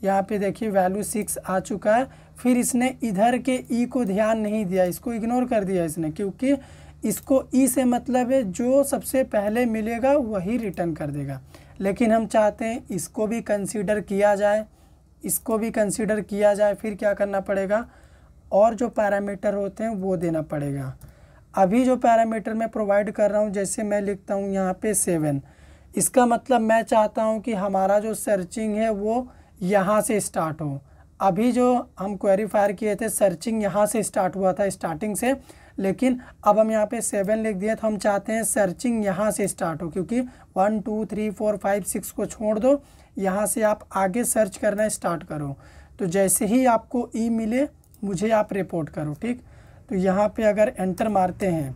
यहाँ पे देखिए वैल्यू 6 आ चुका है। फिर इसने इधर के ई को ध्यान नहीं दिया, इसको इग्नोर कर दिया इसने, क्योंकि इसको ई से मतलब है जो सबसे पहले मिलेगा वही रिटर्न कर देगा। लेकिन हम चाहते हैं इसको भी कंसीडर किया जाए, इसको भी कंसीडर किया जाए। फिर क्या करना पड़ेगा, और जो पैरामीटर होते हैं वो देना पड़ेगा। अभी जो पैरामीटर मैं प्रोवाइड कर रहा हूँ, जैसे मैं लिखता हूँ यहाँ पे 7, इसका मतलब मैं चाहता हूँ कि हमारा जो सर्चिंग है वो यहाँ से स्टार्ट हो। अभी जो हम क्वेरी फायर किए थे सर्चिंग यहाँ से स्टार्ट हुआ था स्टार्टिंग से, लेकिन अब हम यहाँ पे 7 लिख दिए, तो हम चाहते हैं सर्चिंग यहाँ से स्टार्ट हो, क्योंकि 1 2 3 4 5 6 को छोड़ दो, यहाँ से आप आगे सर्च करना स्टार्ट करो। तो जैसे ही आपको ई मिले मुझे आप रिपोर्ट करो, ठीक। तो यहाँ पे अगर एंटर मारते हैं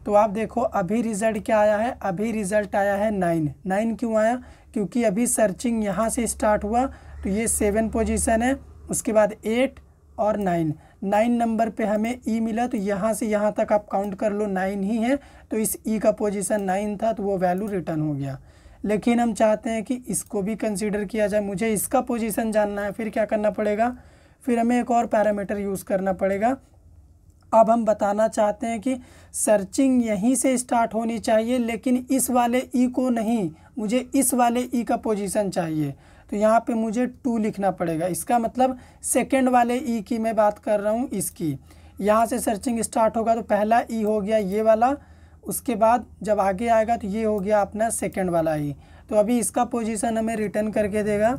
तो आप देखो अभी रिज़ल्ट क्या आया है, अभी रिज़ल्ट आया है 9। क्यों आया, क्योंकि अभी सर्चिंग यहाँ से स्टार्ट हुआ, तो ये 7 पोजीशन है, उसके बाद 8 और 9 नंबर पे हमें ई मिला, तो यहाँ से यहाँ तक आप काउंट कर लो 9 ही है, तो इस ई का पोजीशन 9 था, तो वो वैल्यू रिटर्न हो गया। लेकिन हम चाहते हैं कि इसको भी कंसीडर किया जाए, मुझे इसका पोजीशन जानना है। फिर क्या करना पड़ेगा, फिर हमें एक और पैरामीटर यूज़ करना पड़ेगा। अब हम बताना चाहते हैं कि सर्चिंग यहीं से स्टार्ट होनी चाहिए, लेकिन इस वाले ई को नहीं, मुझे इस वाले ई का पोजीशन चाहिए। तो यहाँ पे मुझे 2 लिखना पड़ेगा। इसका मतलब सेकंड वाले ई की मैं बात कर रहा हूँ, इसकी। यहाँ से सर्चिंग स्टार्ट होगा तो पहला ई हो गया ये वाला, उसके बाद जब आगे आएगा तो ये हो गया अपना सेकंड वाला ई। तो अभी इसका पोजीशन हमें रिटर्न करके देगा।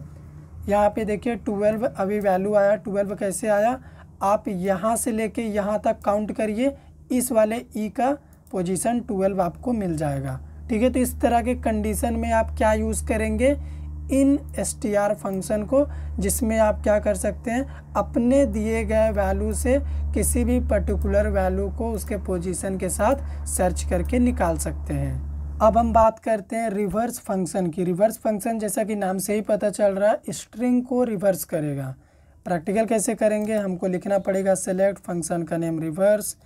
यहाँ पे देखिए 12 अभी वैल्यू आया। 12 कैसे आया, आप यहाँ से लेके यहाँ तक काउंट करिए, इस वाले ई का पोजीशन 12 आपको मिल जाएगा, ठीक है। तो इस तरह के कंडीशन में आप क्या यूज़ करेंगे, इन str फंक्शन को, जिसमें आप क्या कर सकते हैं, अपने दिए गए वैल्यू से किसी भी पर्टिकुलर वैल्यू को उसके पोजीशन के साथ सर्च करके निकाल सकते हैं। अब हम बात करते हैं रिवर्स फंक्शन की। रिवर्स फंक्शन जैसा कि नाम से ही पता चल रहा है, स्ट्रिंग को रिवर्स करेगा। प्रैक्टिकल कैसे करेंगे, हमको लिखना पड़ेगा सेलेक्ट फंक्शन का नेम रिवर्स।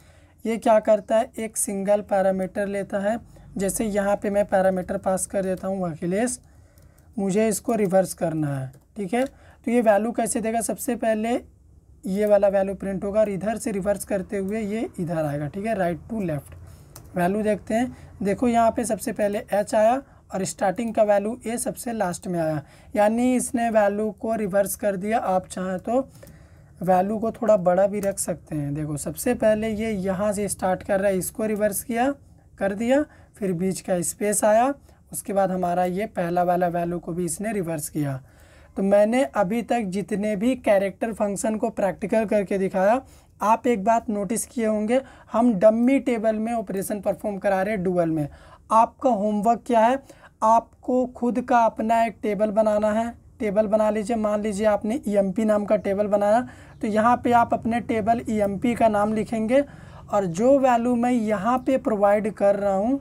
ये क्या करता है, एक सिंगल पैरामीटर लेता है। जैसे यहाँ पे मैं पैरामीटर पास कर देता हूँ अखिलेश, मुझे इसको रिवर्स करना है, ठीक है। तो ये वैल्यू कैसे देगा, सबसे पहले ये वाला वैल्यू प्रिंट होगा और इधर से रिवर्स करते हुए ये इधर आएगा, ठीक है, राइट टू लेफ़्ट। वैल्यू देखते हैं, देखो यहाँ पे सबसे पहले h आया और स्टार्टिंग का वैल्यू a सबसे लास्ट में आया, यानी इसने वैल्यू को रिवर्स कर दिया। आप चाहें तो वैल्यू को थोड़ा बड़ा भी रख सकते हैं। देखो सबसे पहले ये यहाँ से स्टार्ट कर रहा है, इसको रिवर्स किया कर दिया, फिर बीच का स्पेस आया, उसके बाद हमारा ये पहला वाला वैल्यू को भी इसने रिवर्स किया। तो मैंने अभी तक जितने भी कैरेक्टर फंक्शन को प्रैक्टिकल करके दिखाया, आप एक बात नोटिस किए होंगे, हम डमी टेबल में ऑपरेशन परफॉर्म करा रहे हैं डुअल में। आपका होमवर्क क्या है, आपको खुद का अपना एक टेबल बनाना है। टेबल बना लीजिए, मान लीजिए आपने EMP नाम का टेबल बनाया, तो यहाँ पे आप अपने टेबल EMP का नाम लिखेंगे और जो वैल्यू मैं यहाँ पे प्रोवाइड कर रहा हूँ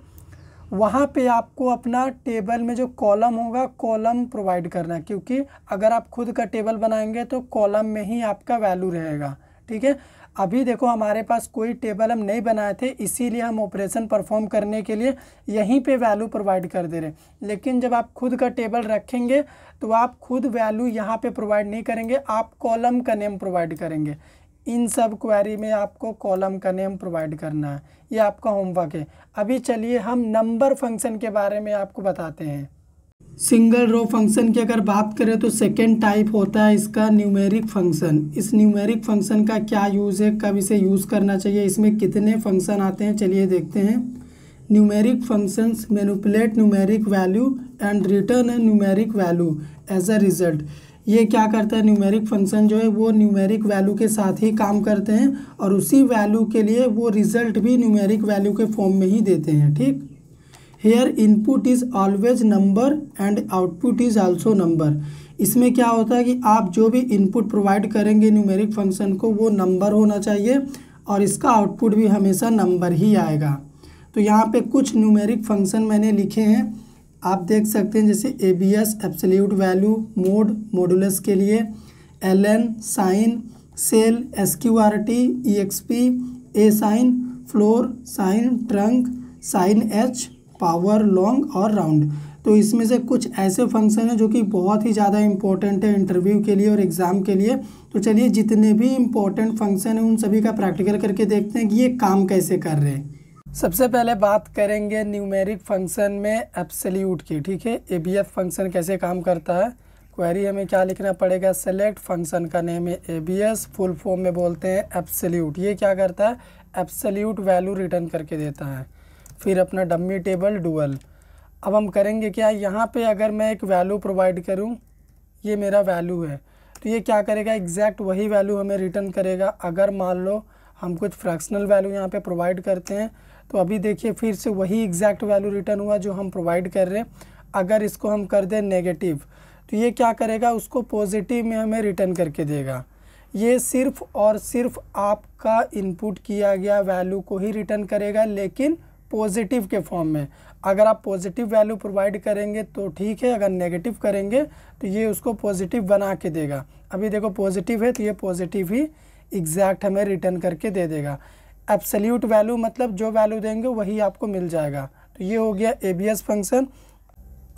वहाँ पे आपको अपना टेबल में जो कॉलम होगा कॉलम प्रोवाइड करना है, क्योंकि अगर आप खुद का टेबल बनाएंगे तो कॉलम में ही आपका वैल्यू रहेगा, ठीक है। अभी देखो हमारे पास कोई टेबल हम नहीं बनाए थे, इसीलिए हम ऑपरेशन परफॉर्म करने के लिए यहीं पे वैल्यू प्रोवाइड कर दे रहे। लेकिन जब आप खुद का टेबल रखेंगे तो आप खुद वैल्यू यहाँ पे प्रोवाइड नहीं करेंगे, आप कॉलम का नेम प्रोवाइड करेंगे। इन सब क्वेरी में आपको कॉलम का नेम प्रोवाइड करना है, ये आपका होमवर्क है। अभी चलिए हम नंबर फंक्शन के बारे में आपको बताते हैं। सिंगल रो फंक्शन की अगर बात करें तो सेकेंड टाइप होता है इसका न्यूमेरिक फंक्शन। इस न्यूमेरिक फंक्शन का क्या यूज़ है, कब इसे यूज़ करना चाहिए, इसमें कितने फंक्शन आते हैं, चलिए देखते हैं। Numeric functions manipulate numeric value and return a numeric value as a result. ये क्या करता है, न्यूमेरिक फंक्शन जो है वो न्यूमेरिक वैल्यू के साथ ही काम करते हैं और उसी वैल्यू के लिए वो रिजल्ट भी न्यूमेरिक वैल्यू के फॉर्म में ही देते हैं, ठीक। Here input is always number and output is also number. इसमें क्या होता है कि आप जो भी इनपुट प्रोवाइड करेंगे न्यूमेरिक फंक्शन को वो नंबर होना चाहिए और इसका आउटपुट भी हमेशा नंबर ही आएगा। तो यहाँ पे कुछ न्यूमेरिक फंक्शन मैंने लिखे हैं, आप देख सकते हैं जैसे ABS absolute value, mod modulus के लिए, LN sine, ceil SQRT, EXP, A sine, floor sine, trunc sine H, power long और राउंड। तो इसमें से कुछ ऐसे फंक्शन हैं जो कि बहुत ही ज़्यादा इंपॉर्टेंट है इंटरव्यू के लिए और एग्ज़ाम के लिए। तो चलिए जितने भी इम्पोर्टेंट फंक्शन हैं उन सभी का प्रैक्टिकल करके देखते हैं कि ये काम कैसे कर रहे हैं। सबसे पहले बात करेंगे न्यूमेरिक फंक्शन में एब्सोल्यूट की, ठीक है। ABF फंक्शन कैसे काम करता है। क्वेरी हमें क्या लिखना पड़ेगा, सेलेक्ट फंक्शन का नेम है ABS, फुल फॉर्म में बोलते हैं एब्सोल्यूट। ये क्या करता है, एब्सोल्यूट वैल्यू रिटर्न करके देता है। फिर अपना डमी टेबल डुअल। अब हम करेंगे क्या, यहाँ पे अगर मैं एक वैल्यू प्रोवाइड करूँ, ये मेरा वैल्यू है, तो ये क्या करेगा, एग्जैक्ट वही वैल्यू हमें रिटर्न करेगा। अगर मान लो हम कुछ फ्रैक्शनल वैल्यू यहाँ पे प्रोवाइड करते हैं, तो अभी देखिए फिर से वही एग्जैक्ट वैल्यू रिटर्न हुआ जो हम प्रोवाइड कर रहे हैं। अगर इसको हम कर दें नेगेटिव, तो ये क्या करेगा, उसको पॉजिटिव में हमें रिटर्न करके देगा। ये सिर्फ और सिर्फ आपका इनपुट किया गया वैल्यू को ही रिटर्न करेगा, लेकिन पॉजिटिव के फॉर्म में। अगर आप पॉजिटिव वैल्यू प्रोवाइड करेंगे तो ठीक है, अगर नेगेटिव करेंगे तो ये उसको पॉजिटिव बना के देगा। अभी देखो पॉजिटिव है तो ये पॉजिटिव ही एग्जैक्ट हमें रिटर्न करके दे देगा। एब्सोल्यूट वैल्यू मतलब जो वैल्यू देंगे वही आपको मिल जाएगा। तो ये हो गया ABS फंक्शन।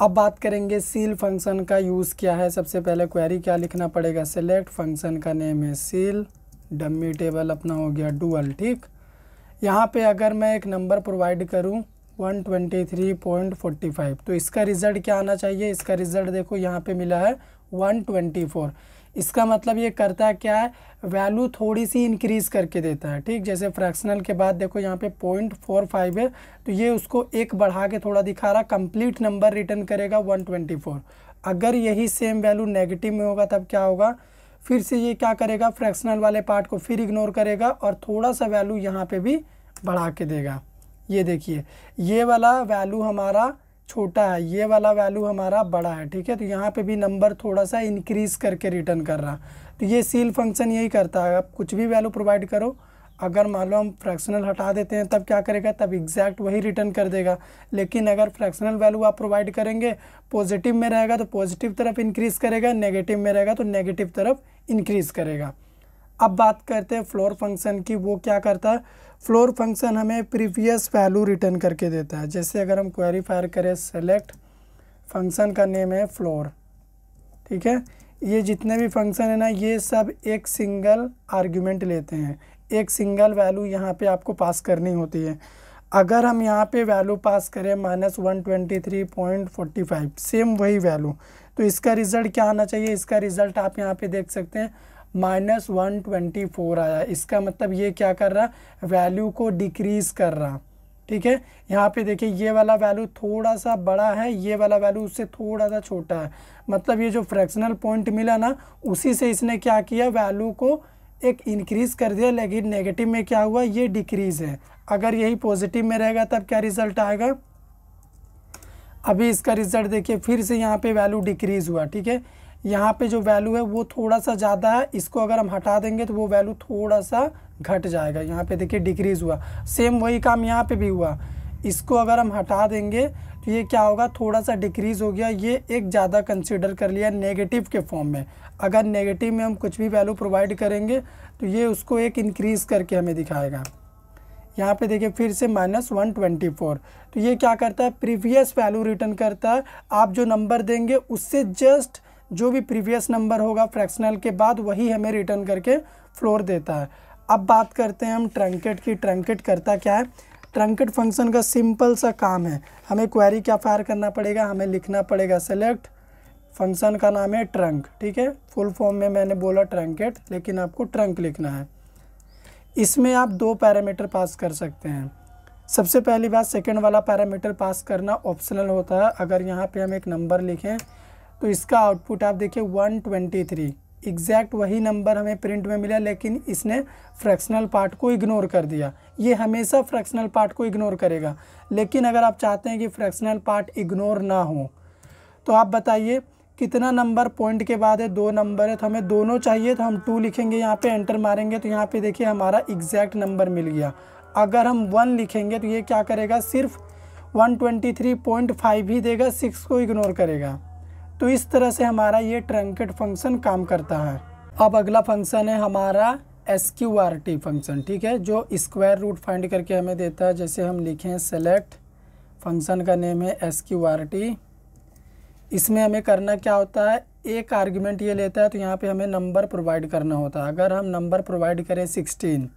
अब बात करेंगे सील फंक्शन का यूज़ क्या है। सबसे पहले क्वेरी क्या लिखना पड़ेगा, सेलेक्ट फंक्शन का नेम है सील, डमी टेबल अपना हो गया डुअल, ठीक। यहाँ पे अगर मैं एक नंबर प्रोवाइड करूँ 123.45, तो इसका रिज़ल्ट क्या आना चाहिए। इसका रिज़ल्ट देखो यहाँ पे मिला है 124। इसका मतलब ये करता है क्या है, वैल्यू थोड़ी सी इंक्रीज़ करके देता है, ठीक। जैसे फ्रैक्शनल के बाद देखो यहाँ पे 0.45 है, तो ये उसको एक बढ़ा के थोड़ा दिखा रहा, कंप्लीट नंबर रिटर्न करेगा 124। अगर यही सेम वैल्यू नेगेटिव में होगा तब क्या होगा, फिर से ये क्या करेगा, फ्रैक्शनल वाले पार्ट को फिर इग्नोर करेगा और थोड़ा सा वैल्यू यहाँ पे भी बढ़ा के देगा। ये देखिए ये वाला वैल्यू हमारा छोटा है, ये वाला वैल्यू हमारा बड़ा है, ठीक है। तो यहाँ पे भी नंबर थोड़ा सा इंक्रीज़ करके रिटर्न कर रहा। तो ये सील फंक्शन यही करता है। आप कुछ भी वैल्यू प्रोवाइड करो, अगर मान लो हम फ्रैक्शनल हटा देते हैं तब क्या करेगा, तब एग्जैक्ट वही रिटर्न कर देगा। लेकिन अगर फ्रैक्शनल वैल्यू आप प्रोवाइड करेंगे, पॉजिटिव में रहेगा तो पॉजिटिव तरफ इंक्रीज़ करेगा, नेगेटिव में रहेगा तो नेगेटिव तरफ इंक्रीज़ करेगा। अब बात करते हैं फ्लोर फंक्शन की। वो क्या करता है, फ्लोर फंक्शन हमें प्रीवियस वैल्यू रिटर्न करके देता है। जैसे अगर हम क्वेरी फायर करें, सेलेक्ट फंक्शन का नेम है फ्लोर, ठीक है। ये जितने भी फंक्शन है ना, ये सब एक सिंगल आर्ग्यूमेंट लेते हैं, एक सिंगल वैल्यू यहाँ पे आपको पास करनी होती है। अगर हम यहाँ पे वैल्यू पास करें -123.45, सेम वही वैल्यू, तो इसका रिज़ल्ट क्या आना चाहिए। इसका रिज़ल्ट आप यहाँ पे देख सकते हैं -124 आया। इसका मतलब ये क्या कर रहा, वैल्यू को डिक्रीज़ कर रहा, ठीक है। यहाँ पे देखिए ये वाला वैल्यू थोड़ा सा बड़ा है, ये वाला वैल्यू उससे थोड़ा सा छोटा है। मतलब ये जो फ्रैक्शनल पॉइंट मिला ना, उसी से इसने क्या किया, वैल्यू को एक इंक्रीज़ कर दिया। लेकिन नेगेटिव में क्या हुआ, ये डिक्रीज़ है। अगर यही पॉजिटिव में रहेगा तब क्या रिज़ल्ट आएगा। अभी इसका रिज़ल्ट देखिए, फिर से यहाँ पे वैल्यू डिक्रीज़ हुआ, ठीक है। यहाँ पे जो वैल्यू है वो थोड़ा सा ज़्यादा है, इसको अगर हम हटा देंगे तो वो वैल्यू थोड़ा सा घट जाएगा। यहाँ पे देखिए डिक्रीज़ हुआ। सेम वही काम यहाँ पे भी हुआ। इसको अगर हम हटा देंगे तो ये क्या होगा, थोड़ा सा डिक्रीज़ हो गया। ये एक ज़्यादा कंसिडर कर लिया नेगेटिव के फॉर्म में। अगर नेगेटिव में हम कुछ भी वैल्यू प्रोवाइड करेंगे तो ये उसको एक इंक्रीज़ करके हमें दिखाएगा। यहाँ पे देखिए फिर से -124, तो ये क्या करता है, प्रीवियस वैल्यू रिटर्न करता है। आप जो नंबर देंगे उससे जस्ट जो भी प्रीवियस नंबर होगा फ्रैक्शनल के बाद, वही हमें रिटर्न करके फ्लोर देता है। अब बात करते हैं हम ट्रंकेट की। ट्रंकेट करता क्या है, ट्रंकेट फंक्शन का सिंपल सा काम है। हमें क्वेरी क्या फायर करना पड़ेगा, हमें लिखना पड़ेगा सेलेक्ट फंक्शन का नाम है ट्रंक, ठीक है। फुल फॉर्म में मैंने बोला ट्रंकेट, लेकिन आपको ट्रंक लिखना है। इसमें आप 2 पैरामीटर पास कर सकते हैं। सबसे पहली बात, सेकंड वाला पैरामीटर पास करना ऑप्शनल होता है। अगर यहाँ पे हम एक नंबर लिखें तो इसका आउटपुट आप देखिए 123, एग्जैक्ट वही नंबर हमें प्रिंट में मिला, लेकिन इसने फ्रैक्शनल पार्ट को इग्नोर कर दिया। ये हमेशा फ्रैक्शनल पार्ट को इग्नोर करेगा। लेकिन अगर आप चाहते हैं कि फ्रैक्शनल पार्ट इग्नोर ना हो, तो आप बताइए कितना नंबर पॉइंट के बाद है, 2 नंबर है, तो हमें दोनों चाहिए, तो हम 2 लिखेंगे, यहाँ पे एंटर मारेंगे तो यहाँ पे देखिए हमारा एग्जैक्ट नंबर मिल गया। अगर हम 1 लिखेंगे तो ये क्या करेगा, सिर्फ 123.5 ही देगा, 6 को इग्नोर करेगा। तो इस तरह से हमारा ये ट्रंकेट फंक्शन काम करता है। अब अगला फंक्शन है हमारा SQRT फंक्शन, ठीक है, जो स्क्वायर रूट फाइंड करके हमें देता है। जैसे हम लिखें सेलेक्ट, फंक्शन का नेम है SQRT। इसमें हमें करना क्या होता है, एक आर्ग्यूमेंट ये लेता है, तो यहाँ पे हमें नंबर प्रोवाइड करना होता है। अगर हम नंबर प्रोवाइड करें 16,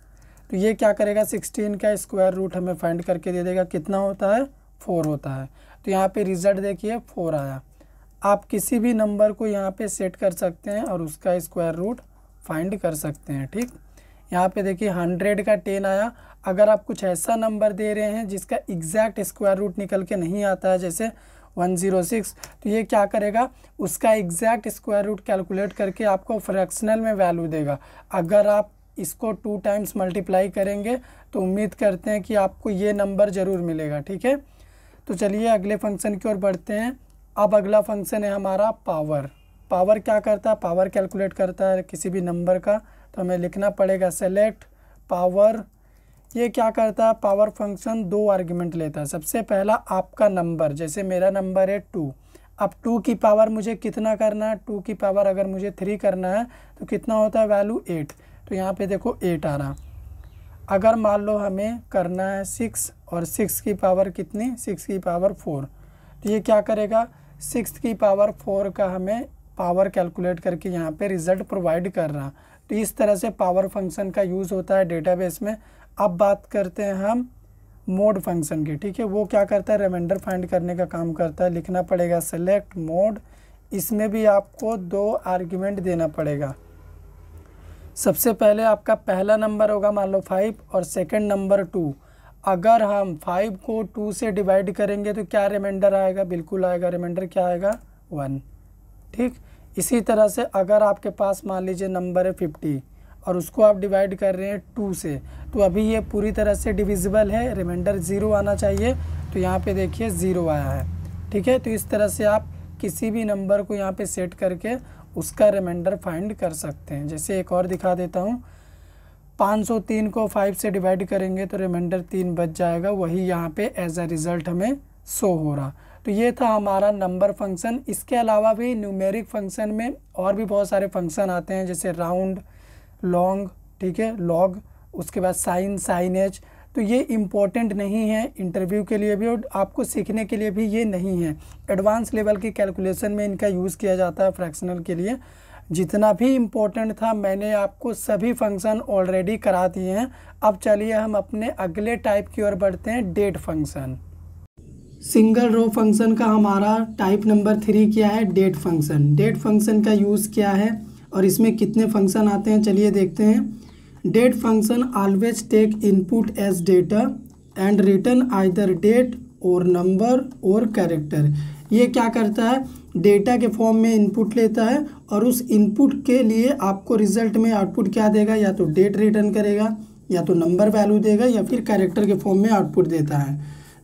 तो ये क्या करेगा, 16 का स्क्वायर रूट हमें फाइंड करके दे देगा। कितना होता है, 4 होता है। तो यहाँ पे रिजल्ट देखिए 4 आया। आप किसी भी नंबर को यहाँ पे सेट कर सकते हैं और उसका स्क्वायर रूट फाइंड कर सकते हैं, ठीक। यहाँ पे देखिए 100 का 10 आया। अगर आप कुछ ऐसा नंबर दे रहे हैं जिसका एग्जैक्ट स्क्वायर रूट निकल के नहीं आता है, जैसे 106, तो ये क्या करेगा, उसका एग्जैक्ट स्क्वायर रूट कैलकुलेट करके आपको फ्रैक्शनल में वैल्यू देगा। अगर आप इसको 2 टाइम्स मल्टीप्लाई करेंगे तो उम्मीद करते हैं कि आपको ये नंबर ज़रूर मिलेगा, ठीक है। तो चलिए अगले फंक्शन की ओर बढ़ते हैं। अब अगला फंक्शन है हमारा पावर। पावर क्या करता है, पावर कैलकुलेट करता है किसी भी नंबर का। तो हमें लिखना पड़ेगा सेलेक्ट पावर। ये क्या करता है, पावर फंक्शन 2 आर्ग्यूमेंट लेता है। सबसे पहला आपका नंबर, जैसे मेरा नंबर है 2। अब 2 की पावर मुझे कितना करना है, 2 की पावर अगर मुझे 3 करना है तो कितना होता है वैल्यू 8। तो यहाँ पे देखो 8 आ रहा। अगर मान लो हमें करना है 6 और 6 की पावर कितनी, 6 की पावर 4, तो ये क्या करेगा, 6 की पावर 4 का हमें पावर कैलकुलेट करके यहाँ पे रिज़ल्ट प्रोवाइड कर रहा। तो इस तरह से पावर फंक्शन का यूज़ होता है डेटाबेस में। अब बात करते हैं हम मोड फंक्शन की, ठीक है। वो क्या करता है, रिमाइंडर फाइंड करने का काम करता है। लिखना पड़ेगा सेलेक्ट मोड। इसमें भी आपको 2 आर्ग्यूमेंट देना पड़ेगा। सबसे पहले आपका पहला नंबर होगा मान लो 5 और सेकंड नंबर 2। अगर हम 5 को 2 से डिवाइड करेंगे तो क्या रिमाइंडर आएगा, बिल्कुल आएगा। रिमाइंडर क्या आएगा, 1, ठीक। इसी तरह से अगर आपके पास मान लीजिए नंबर है 50 और उसको आप डिवाइड कर रहे हैं 2 से, तो अभी ये पूरी तरह से डिविजिबल है, रिमाइंडर 0 आना चाहिए। तो यहाँ पे देखिए 0 आया है, ठीक है। तो इस तरह से आप किसी भी नंबर को यहाँ पे सेट करके उसका रिमाइंडर फाइंड कर सकते हैं। जैसे एक और दिखा देता हूँ, 503 को 5 से डिवाइड करेंगे तो रिमाइंडर 3 बच जाएगा। वही यहाँ पे एज अ रिज़ल्ट हमें शो हो रहा। तो ये था हमारा नंबर फंक्शन। इसके अलावा भी न्यूमेरिक फंक्शन में और भी बहुत सारे फंक्शन आते हैं, जैसे राउंड, लॉन्ग, ठीक है, लॉग, उसके बाद साइन, साइनेज। तो ये इम्पोर्टेंट नहीं है इंटरव्यू के लिए भी और आपको सीखने के लिए भी ये नहीं है। एडवांस लेवल की कैलकुलेशन में इनका यूज़ किया जाता है फ्रैक्शनल के लिए। जितना भी इम्पोर्टेंट था मैंने आपको सभी फंक्शन ऑलरेडी करा दिए हैं। अब चलिए हम अपने अगले टाइप की ओर बढ़ते हैं, date function. Single row function का हमारा टाइप नंबर 3 क्या है, डेट फंक्शन। डेट फंक्शन का यूज़ क्या है और इसमें कितने फंक्शन आते हैं, चलिए देखते हैं। Date function always take input as data and return either date और नंबर और कैरेक्टर। ये क्या करता है, डेटा के फॉर्म में इनपुट लेता है और उस इनपुट के लिए आपको रिजल्ट में आउटपुट क्या देगा, या तो डेट रिटर्न करेगा, या तो नंबर वैल्यू देगा, या फिर कैरेक्टर के फॉर्म में आउटपुट देता है।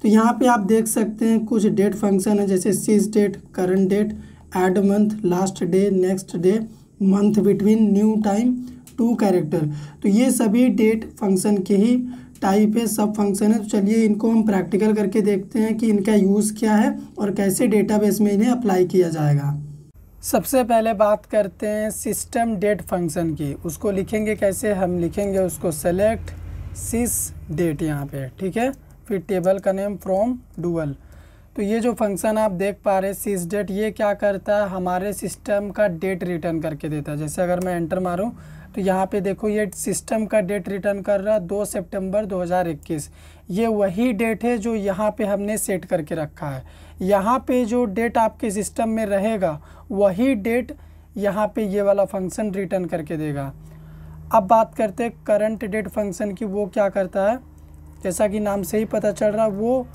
तो यहाँ पे आप देख सकते हैं कुछ डेट फंक्शन है, जैसे sys date, current date, add month, last day, next day, month between, new time, to character. तो ये सभी डेट फंक्शन के ही टाइप है, सब फंक्शन है। तो चलिए इनको हम प्रैक्टिकल करके देखते हैं कि इनका यूज़ क्या है और कैसे डेटाबेस में इन्हें अप्लाई किया जाएगा। सबसे पहले बात करते हैं सिस्टम डेट फंक्शन की। उसको लिखेंगे कैसे, हम लिखेंगे उसको सेलेक्ट सिस डेट यहाँ पे, ठीक है। फिर टेबल का नेम फ्रॉम डुअल। तो ये जो फंक्शन आप देख पा रहे हैं सिस डेट, ये क्या करता है, हमारे सिस्टम का डेट रिटर्न करके देता है। जैसे अगर मैं एंटर मारूं तो यहाँ पे देखो ये सिस्टम का डेट रिटर्न कर रहा है 2 सितंबर 2021। ये वही डेट है जो यहाँ पे हमने सेट करके रखा है। यहाँ पे जो डेट आपके सिस्टम में रहेगा वही डेट यहाँ पे ये वाला फंक्शन रिटर्न करके देगा। अब बात करते हैं करंट डेट फंक्शन की। वो क्या करता है, जैसा कि नाम से ही पता चल रहा है, वो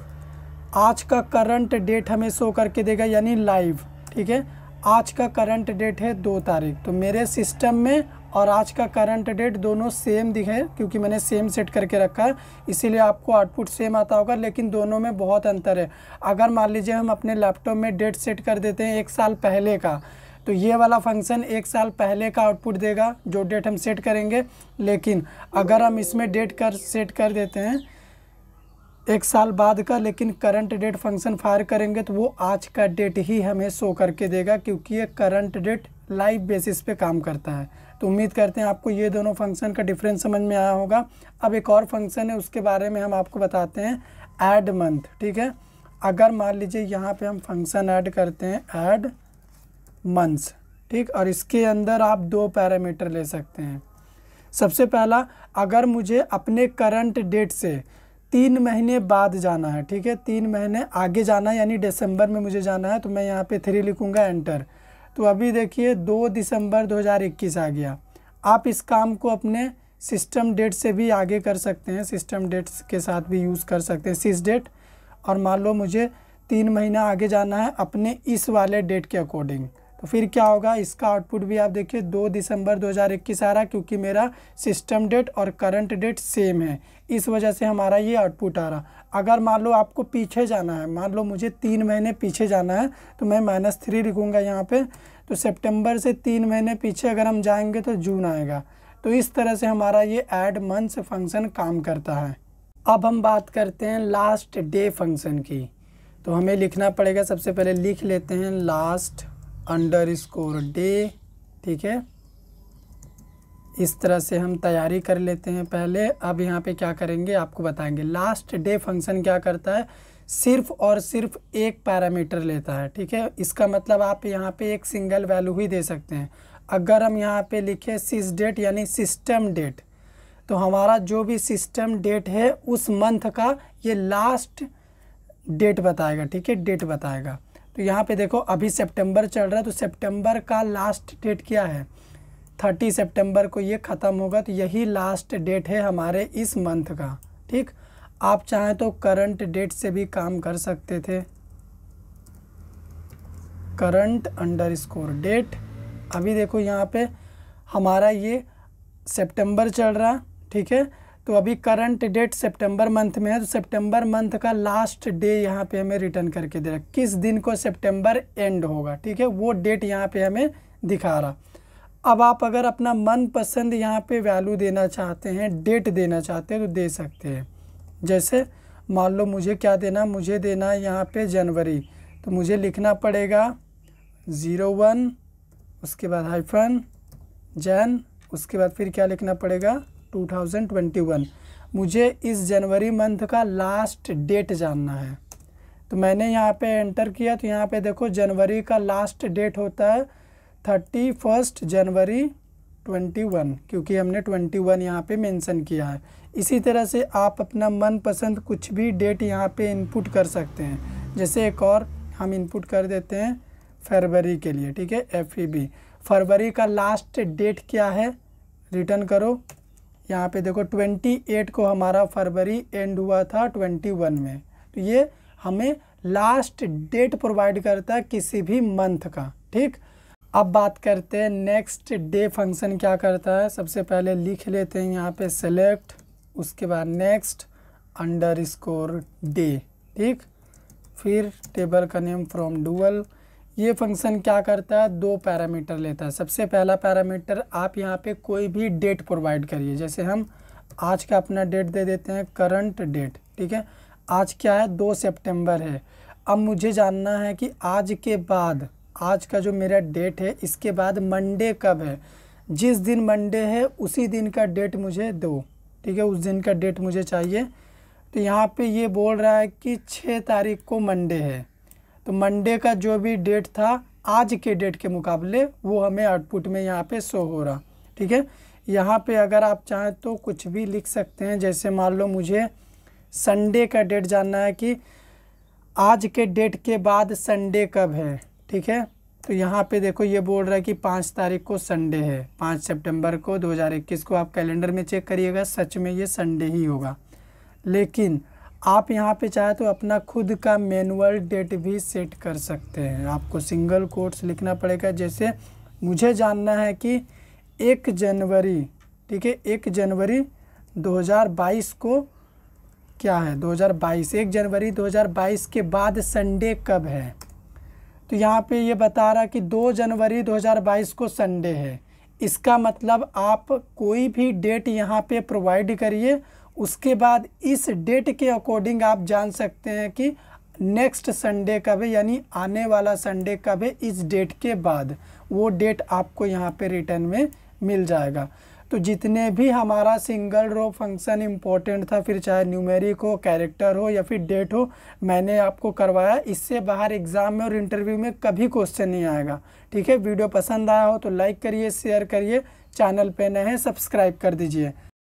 आज का करंट डेट हमें शो करके देगा, यानी लाइव, ठीक है। आज का करंट डेट है 2 तारीख, तो मेरे सिस्टम में और आज का करंट डेट दोनों सेम दिखे, क्योंकि मैंने सेम सेट करके रखा है, इसीलिए आपको आउटपुट सेम आता होगा, लेकिन दोनों में बहुत अंतर है। अगर मान लीजिए हम अपने लैपटॉप में डेट सेट कर देते हैं 1 साल पहले का, तो ये वाला फंक्शन 1 साल पहले का आउटपुट देगा जो डेट हम सेट करेंगे। लेकिन अगर हम इसमें डेट सेट कर देते हैं 1 साल बाद का, लेकिन करंट डेट फंक्शन फायर करेंगे तो वो आज का डेट ही हमें शो करके देगा, क्योंकि ये करंट डेट लाइव बेसिस पे काम करता है। तो उम्मीद करते हैं आपको ये दोनों फंक्शन का डिफरेंस समझ में आया होगा। अब एक और फंक्शन है, उसके बारे में हम आपको बताते हैं, ऐड मंथ। ठीक है, अगर मान लीजिए यहाँ पे हम फंक्शन ऐड करते हैं ऐड मंथ्स, ठीक, और इसके अंदर आप 2 पैरामीटर ले सकते हैं। सबसे पहला, अगर मुझे अपने करंट डेट से 3 महीने बाद जाना है, ठीक है, 3 महीने आगे जाना है, यानी दिसंबर में मुझे जाना है, तो मैं यहाँ पे 3 लिखूँगा, एंटर। तो अभी देखिए 2 दिसंबर 2021 आ गया। आप इस काम को अपने सिस्टम डेट से भी आगे कर सकते हैं, सिस्टम डेट्स के साथ भी यूज़ कर सकते हैं सिस डेट। और मान लो मुझे 3 महीना आगे जाना है अपने इस वाले डेट के अकॉर्डिंग, तो फिर क्या होगा, इसका आउटपुट भी आप देखिए 2 दिसंबर 2021 आ रहा है, क्योंकि मेरा सिस्टम डेट और करंट डेट सेम है, इस वजह से हमारा ये आउटपुट आ रहा। अगर मान लो आपको पीछे जाना है, मान लो मुझे 3 महीने पीछे जाना है, तो मैं -3 लिखूँगा यहाँ पे। तो सितंबर से 3 महीने पीछे अगर हम जाएंगे तो जून आएगा। तो इस तरह से हमारा ये ऐड मंथ्स फंक्शन काम करता है। अब हम बात करते हैं लास्ट डे फंक्शन की। तो हमें लिखना पड़ेगा, सबसे पहले लिख लेते हैं लास्ट अंडरस्कोर डे, ठीक है, इस तरह से हम तैयारी कर लेते हैं पहले। अब यहाँ पे क्या करेंगे आपको बताएंगे। लास्ट डे फंक्शन क्या करता है, सिर्फ और सिर्फ एक पैरामीटर लेता है, ठीक है। इसका मतलब आप यहाँ पे एक सिंगल वैल्यू ही दे सकते हैं। अगर हम यहाँ पे लिखे सिस डेट यानी सिस्टम डेट, तो हमारा जो भी सिस्टम डेट है उस मंथ का ये लास्ट डेट बताएगा, ठीक है, डेट बताएगा। तो यहाँ पे देखो अभी सितंबर चल रहा है, तो सितंबर का लास्ट डेट क्या है, 30 सितंबर को ये ख़त्म होगा, तो यही लास्ट डेट है हमारे इस मंथ का, ठीक। आप चाहें तो करंट डेट से भी काम कर सकते थे, करंट अंडरस्कोर डेट। अभी देखो यहाँ पे हमारा ये सितंबर चल रहा, ठीक है, तो अभी करंट डेट सितंबर मंथ में है, तो सितंबर मंथ का लास्ट डे यहाँ पे हमें रिटर्न करके दे रहा, किस दिन को सितंबर एंड होगा, ठीक है, वो डेट यहाँ पे हमें दिखा रहा। अब आप अगर अपना मनपसंद यहाँ पे वैल्यू देना चाहते हैं, डेट देना चाहते हैं, तो दे सकते हैं। जैसे मान लो मुझे क्या देना, मुझे देना है यहाँ पे जनवरी, तो मुझे लिखना पड़ेगा 01, उसके बाद हाइफन जैन, उसके बाद फिर क्या लिखना पड़ेगा 2021। मुझे इस जनवरी मंथ का लास्ट डेट जानना है, तो मैंने यहाँ पे एंटर किया। तो यहाँ पे देखो जनवरी का लास्ट डेट होता है 31 जनवरी 21, क्योंकि हमने 21 यहाँ पे मेंशन किया है। इसी तरह से आप अपना मनपसंद कुछ भी डेट यहाँ पे इनपुट कर सकते हैं। जैसे एक और हम इनपुट कर देते हैं फरवरी के लिए, ठीक है, FEB। फरवरी का लास्ट डेट क्या है, रिटर्न करो। यहाँ पे देखो 28 को हमारा फरवरी एंड हुआ था 21 में, तो ये हमें लास्ट डेट प्रोवाइड करता है किसी भी मंथ का, ठीक। अब बात करते हैं नेक्स्ट डे फंक्शन क्या करता है। सबसे पहले लिख लेते हैं यहाँ पे सेलेक्ट, उसके बाद नेक्स्ट अंडरस्कोर डे, ठीक, फिर टेबल का नेम फ्रॉम डुअल। ये फंक्शन क्या करता है, 2 पैरामीटर लेता है। सबसे पहला पैरामीटर आप यहाँ पे कोई भी डेट प्रोवाइड करिए। जैसे हम आज का अपना डेट दे देते हैं करंट डेट, ठीक है, आज क्या है 2 सितंबर है। अब मुझे जानना है कि आज के बाद, आज का जो मेरा डेट है इसके बाद मंडे कब है। जिस दिन मंडे है उसी दिन का डेट मुझे दो, ठीक है, उस दिन का डेट मुझे चाहिए। तो यहाँ पे ये बोल रहा है कि 6 तारीख को मंडे है, तो मंडे का जो भी डेट था आज के डेट के मुकाबले वो हमें आउटपुट में यहाँ पे शो हो रहा, ठीक है। यहाँ पे अगर आप चाहें तो कुछ भी लिख सकते हैं। जैसे मान लो मुझे संडे का डेट जानना है कि आज के डेट के बाद संडे कब है, ठीक है। तो यहाँ पे देखो ये बोल रहा है कि 5 तारीख को संडे है, 5 सितंबर को 2021 को। आप कैलेंडर में चेक करिएगा, सच में ये संडे ही होगा। लेकिन आप यहाँ पे चाहे तो अपना खुद का मैनुअल डेट भी सेट कर सकते हैं। आपको सिंगल कोट्स लिखना पड़ेगा। जैसे मुझे जानना है कि 1 जनवरी, ठीक है, 1 जनवरी 2022 को क्या है, 2022, 1 जनवरी 2022 के बाद संडे कब है। तो यहाँ पे ये बता रहा कि 2 जनवरी 2022 को संडे है। इसका मतलब आप कोई भी डेट यहाँ पे प्रोवाइड करिए, उसके बाद इस डेट के अकॉर्डिंग आप जान सकते हैं कि नेक्स्ट संडे कब है, यानी आने वाला संडे कब है। इस डेट के बाद वो डेट आपको यहाँ पे रिटर्न में मिल जाएगा। तो जितने भी हमारा सिंगल रो फंक्शन इम्पोर्टेंट था, फिर चाहे न्यूमेरिक हो, कैरेक्टर हो या फिर डेट हो, मैंने आपको करवाया। इससे बाहर एग्जाम में और इंटरव्यू में कभी क्वेश्चन नहीं आएगा। ठीक है, वीडियो पसंद आया हो तो लाइक करिए, शेयर करिए, चैनल पे नए हैं सब्सक्राइब कर दीजिए।